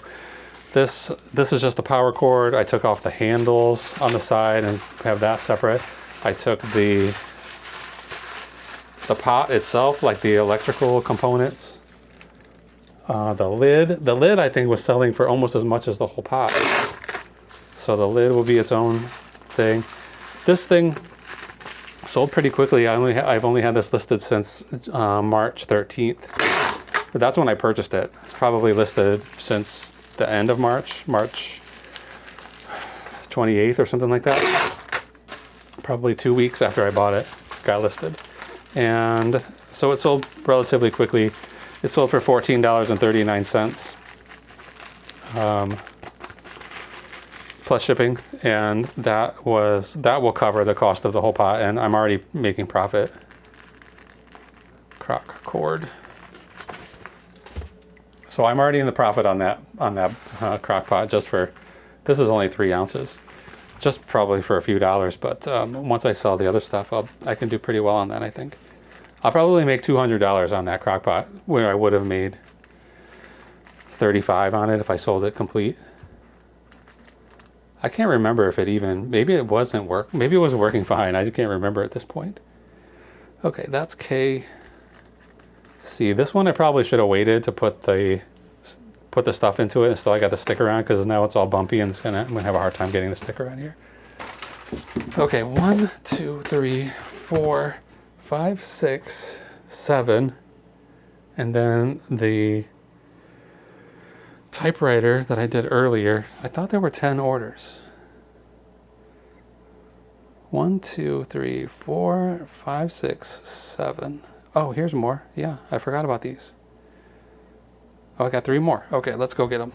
this is just a power cord. I took off the handles on the side and have that separate. I took the pot itself, like the electrical components. The lid I think was selling for almost as much as the whole pot. So the lid will be its own thing. This thing sold pretty quickly. I've only had this listed since March 13th. But that's when I purchased it. It's probably listed since the end of March 28th or something like that. Probably 2 weeks after I bought it, got listed. And so it sold relatively quickly. It sold for $14.39 plus shipping, and that will cover the cost of the whole pot, and I'm already making profit. Crock cord. So I'm already in the profit on that crock pot. This is only 3 ounces, just probably for a few dollars. But once I sell the other stuff, I can do pretty well on that. I think I'll probably make $200 on that crock pot, where I would have made $35 on it if I sold it complete. I can't remember if maybe it wasn't maybe it was working fine. I can't remember at this point. Okay, that's KC. This one I probably should have waited to put the stuff into it until I got the sticker on, because now it's all bumpy and I'm gonna have a hard time getting the sticker on here. Okay, 1, 2, 3, 4, 5, 6, 7, and then the typewriter that I did earlier. I thought there were 10 orders. 1, 2, 3, 4, 5, 6, 7. Oh, here's more. Yeah, I forgot about these. Oh, I got 3 more. Okay, let's go get them.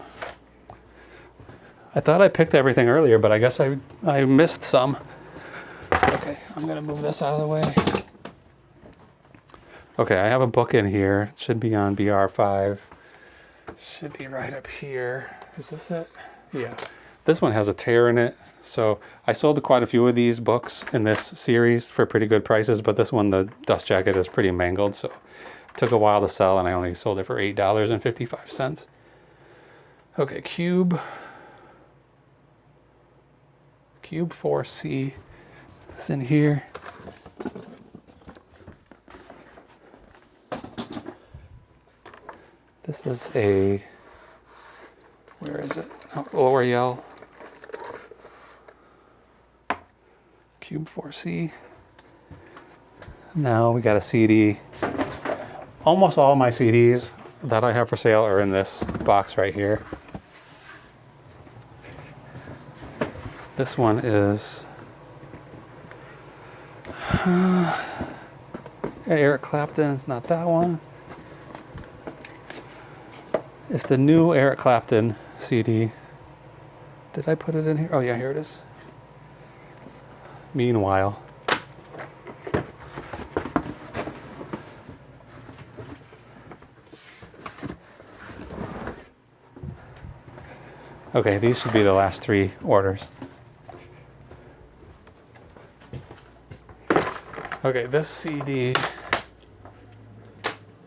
I thought I picked everything earlier, but I guess I missed some. Okay, I'm gonna move this out of the way. Okay, I have a book in here. It should be on BR5. Should be right up here. Is this it? Yeah. This one has a tear in it. So I sold quite a few of these books in this series for pretty good prices, but this one, the dust jacket, is pretty mangled. So it took a while to sell, and I only sold it for $8.55. Okay, Cube 4C is in here. This is where is it? Oh, L'Oreal. Cube 4C. Now we got a CD. Almost all my CDs that I have for sale are in this box right here. This one is Eric Clapton. It's not that one. It's the new Eric Clapton CD. Did I put it in here? Oh yeah, here it is. Meanwhile. Okay, these should be the last 3 orders. Okay, this CD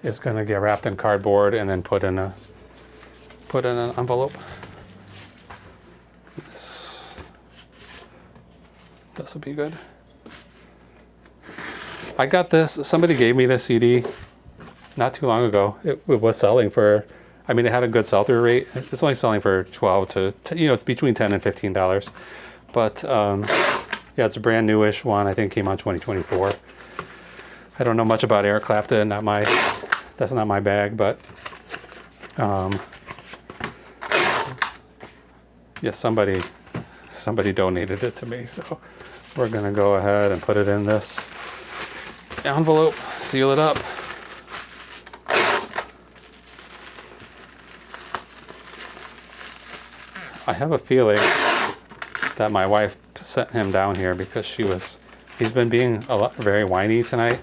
is going to get wrapped in cardboard and then put in an envelope. This will be good. I got this. Somebody gave me this CD not too long ago. It was selling for, I mean, it had a good sell-through rate. It's only selling for $12 to between $10 and $15. But yeah, it's a brand newish one. I think it came out 2024. I don't know much about Eric Clapton. That's not my bag, but yes, somebody donated it to me, so we're gonna go ahead and put it in this envelope, seal it up. I have a feeling that my wife sent him down here because he's been being very whiny tonight.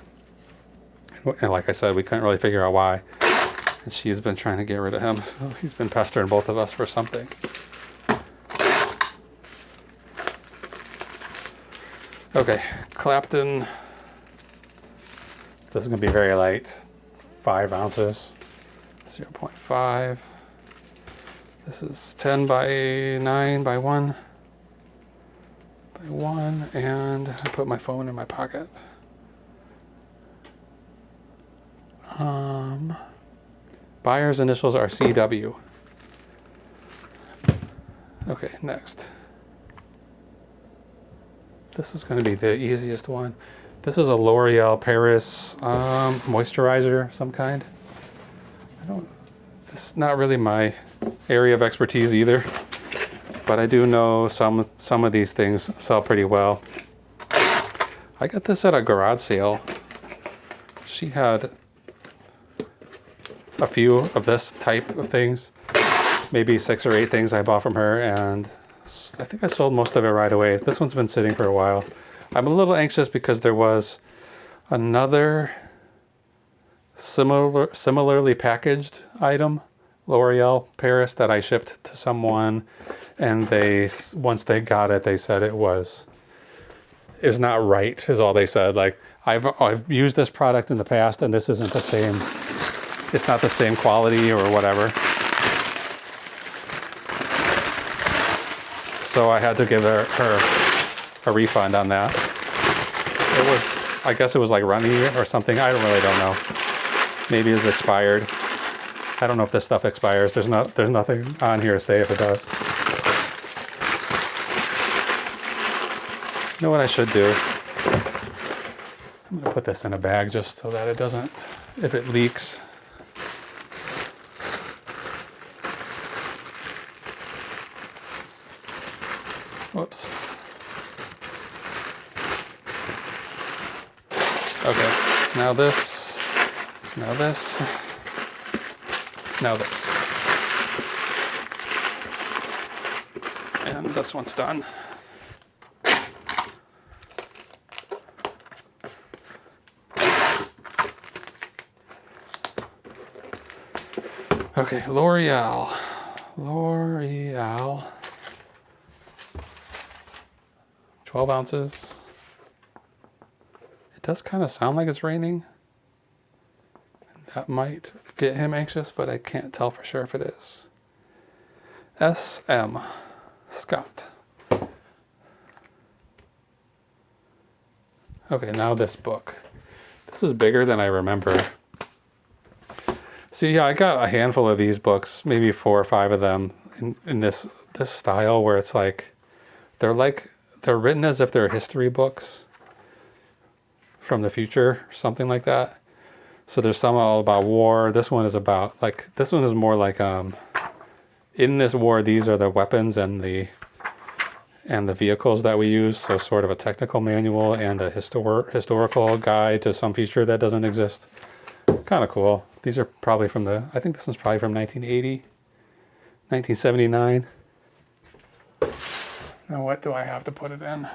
And like I said, we couldn't really figure out why. And she's been trying to get rid of him, so he's been pestering both of us for something. Okay, Clapton. This is going to be very light. 5 ounces. 0.5. This is 10 by 9 by 1. By 1. And I put my phone in my pocket. Buyer's initials are CW. Okay, next. This is going to be the easiest one. This is a L'Oreal Paris moisturizer of some kind. This is not really my area of expertise either, but I do know some of these things sell pretty well. I got this at a garage sale. She had a few of this type of things, maybe 6 or 8 things I bought from her, and I think I sold most of it right away. This one's been sitting for a while. I'm a little anxious because there was another similarly packaged item, L'Oreal Paris, that I shipped to someone, and once they got it, they said it was not right, is all they said. Like, I've used this product in the past, and this isn't the same. It's not the same quality or whatever. So I had to give her a refund on that. I guess it was like runny or something. I don't know. Maybe it's expired. I don't know if this stuff expires. There's nothing on here to say if it does. You know what I should do? I'm gonna put this in a bag just so that it doesn't, if it leaks. Whoops. Okay, now this, now this, now this. And this one's done. Okay, L'Oreal. 12 ounces. It does kind of sound like it's raining. That might get him anxious, but I can't tell for sure if it is. S.M. Scott. Okay, now this book. This is bigger than I remember. See, yeah, I got a handful of these books, maybe 4 or 5 of them in this style where it's like they're written as if they're history books from the future or something like that. So there's some all about war. This one is about, like, this one is more like, in this war, these are the weapons and the vehicles that we use. So sort of a technical manual and a historical guide to some feature that doesn't exist. Kind of cool. These are probably from I think this one's probably from 1980, 1979. Now what do I have to put it in?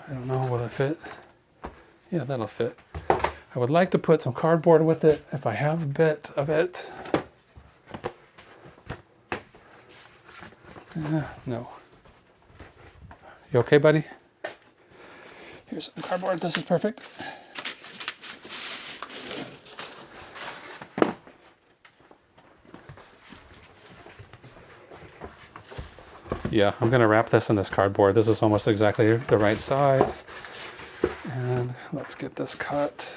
I don't know, will it fit? Yeah, that'll fit. I would like to put some cardboard with it if I have a bit of it. No. You okay, buddy? Here's some cardboard. This is perfect. Yeah, I'm going to wrap this in this cardboard. This is almost exactly the right size. And let's get this cut.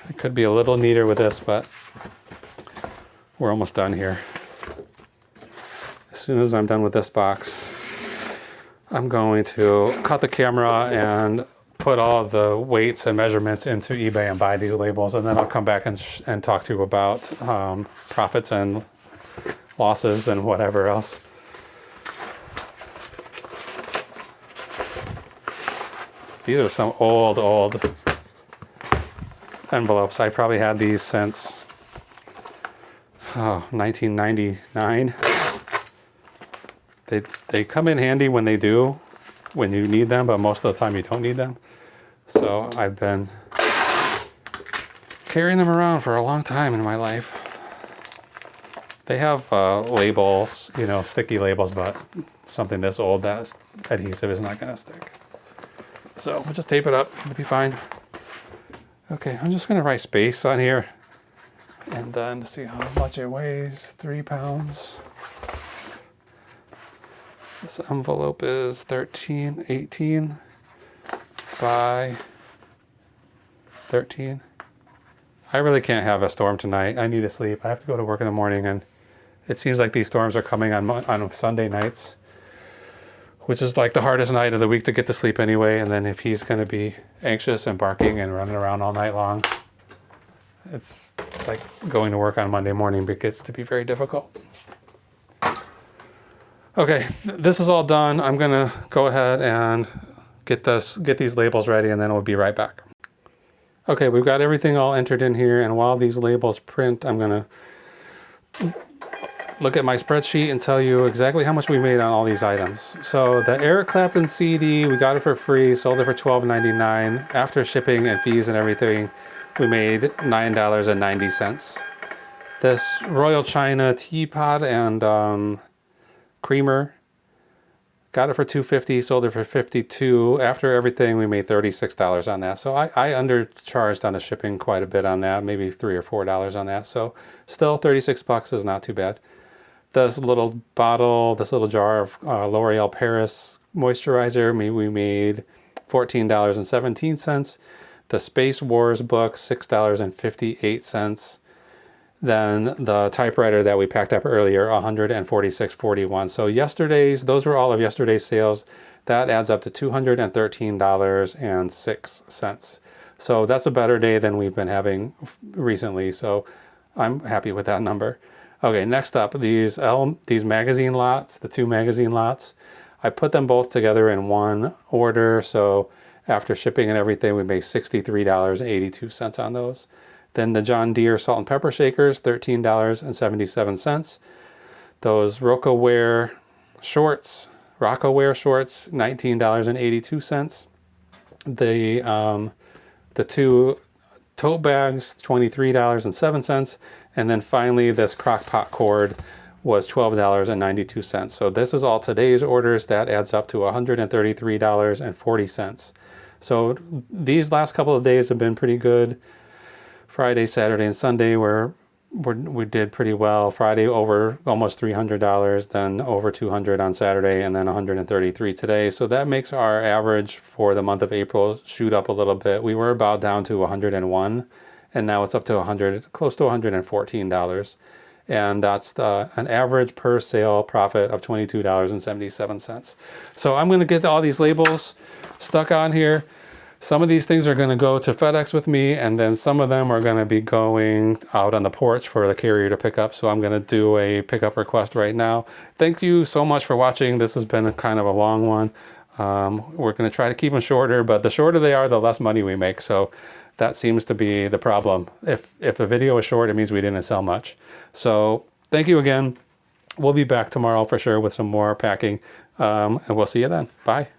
It could be a little neater with this, but we're almost done here. As soon as I'm done with this box, I'm going to cut the camera and put all the weights and measurements into eBay and buy these labels, and then I'll come back and talk to you about profits and losses and whatever else. These are some old envelopes. I probably had these since 1999. They come in handy when you need them, but most of the time you don't need them. So I've been carrying them around for a long time in my life. They have labels, sticky labels, but something this old, that adhesive is not going to stick. So we'll just tape it up. It'll be fine. Okay, I'm just going to write space on here. And then see how much it weighs. 3 pounds. This envelope is 18 by 13. I really can't have a storm tonight. I need to sleep. I have to go to work in the morning, and it seems like these storms are coming on Sunday nights, which is like the hardest night of the week to get to sleep anyway. And then if he's going to be anxious and barking and running around all night long, it's like going to work on Monday morning gets to be very difficult. Okay, this is all done. I'm gonna go ahead and get these labels ready, and then we'll be right back. Okay, we've got everything all entered in here, and while these labels print, I'm gonna look at my spreadsheet and tell you exactly how much we made on all these items. So the Eric Clapton CD, we got it for free, sold it for $12.99. After shipping and fees and everything, we made $9.90. This Royal China teapot and creamer, got it for $2.50, sold it for $52. After everything, we made $36 on that. So I undercharged on the shipping quite a bit on that, maybe $3 or $4 on that. So still $36 is not too bad. This little jar of L'Oreal Paris moisturizer, we made $14.17. The Space Wars book, $6.58. Then the typewriter that we packed up earlier, $146.41. So those were all of yesterday's sales. That adds up to $213.06. So that's a better day than we've been having recently. So I'm happy with that number. Okay, next up, these magazine lots, the 2 magazine lots. I put them both together in one order. So after shipping and everything, we made $63.82 on those. Then the John Deere salt and pepper shakers, $13.77. Those Rockaware shorts, $19.82. The 2 tote bags, $23.07. And then finally, this crock pot cord was $12.92. So this is all today's orders. That adds up to $133.40. So these last couple of days have been pretty good. Friday, Saturday, and Sunday were we did pretty well. Friday over almost $300, then over 200 on Saturday, and then 133 today. So that makes our average for the month of April shoot up a little bit. We were about down to 101, and now it's up to 100, close to $114. And that's an average per sale profit of $22.77. So I'm going to get all these labels stuck on here. Some of these things are going to go to FedEx with me, and then some of them are going to be going out on the porch for the carrier to pick up. So I'm going to do a pickup request right now. Thank you so much for watching. This has been a kind of a long one. We're going to try to keep them shorter, but the shorter they are, the less money we make. So that seems to be the problem. If the video is short, it means we didn't sell much. So thank you again. We'll be back tomorrow for sure with some more packing, and we'll see you then. Bye.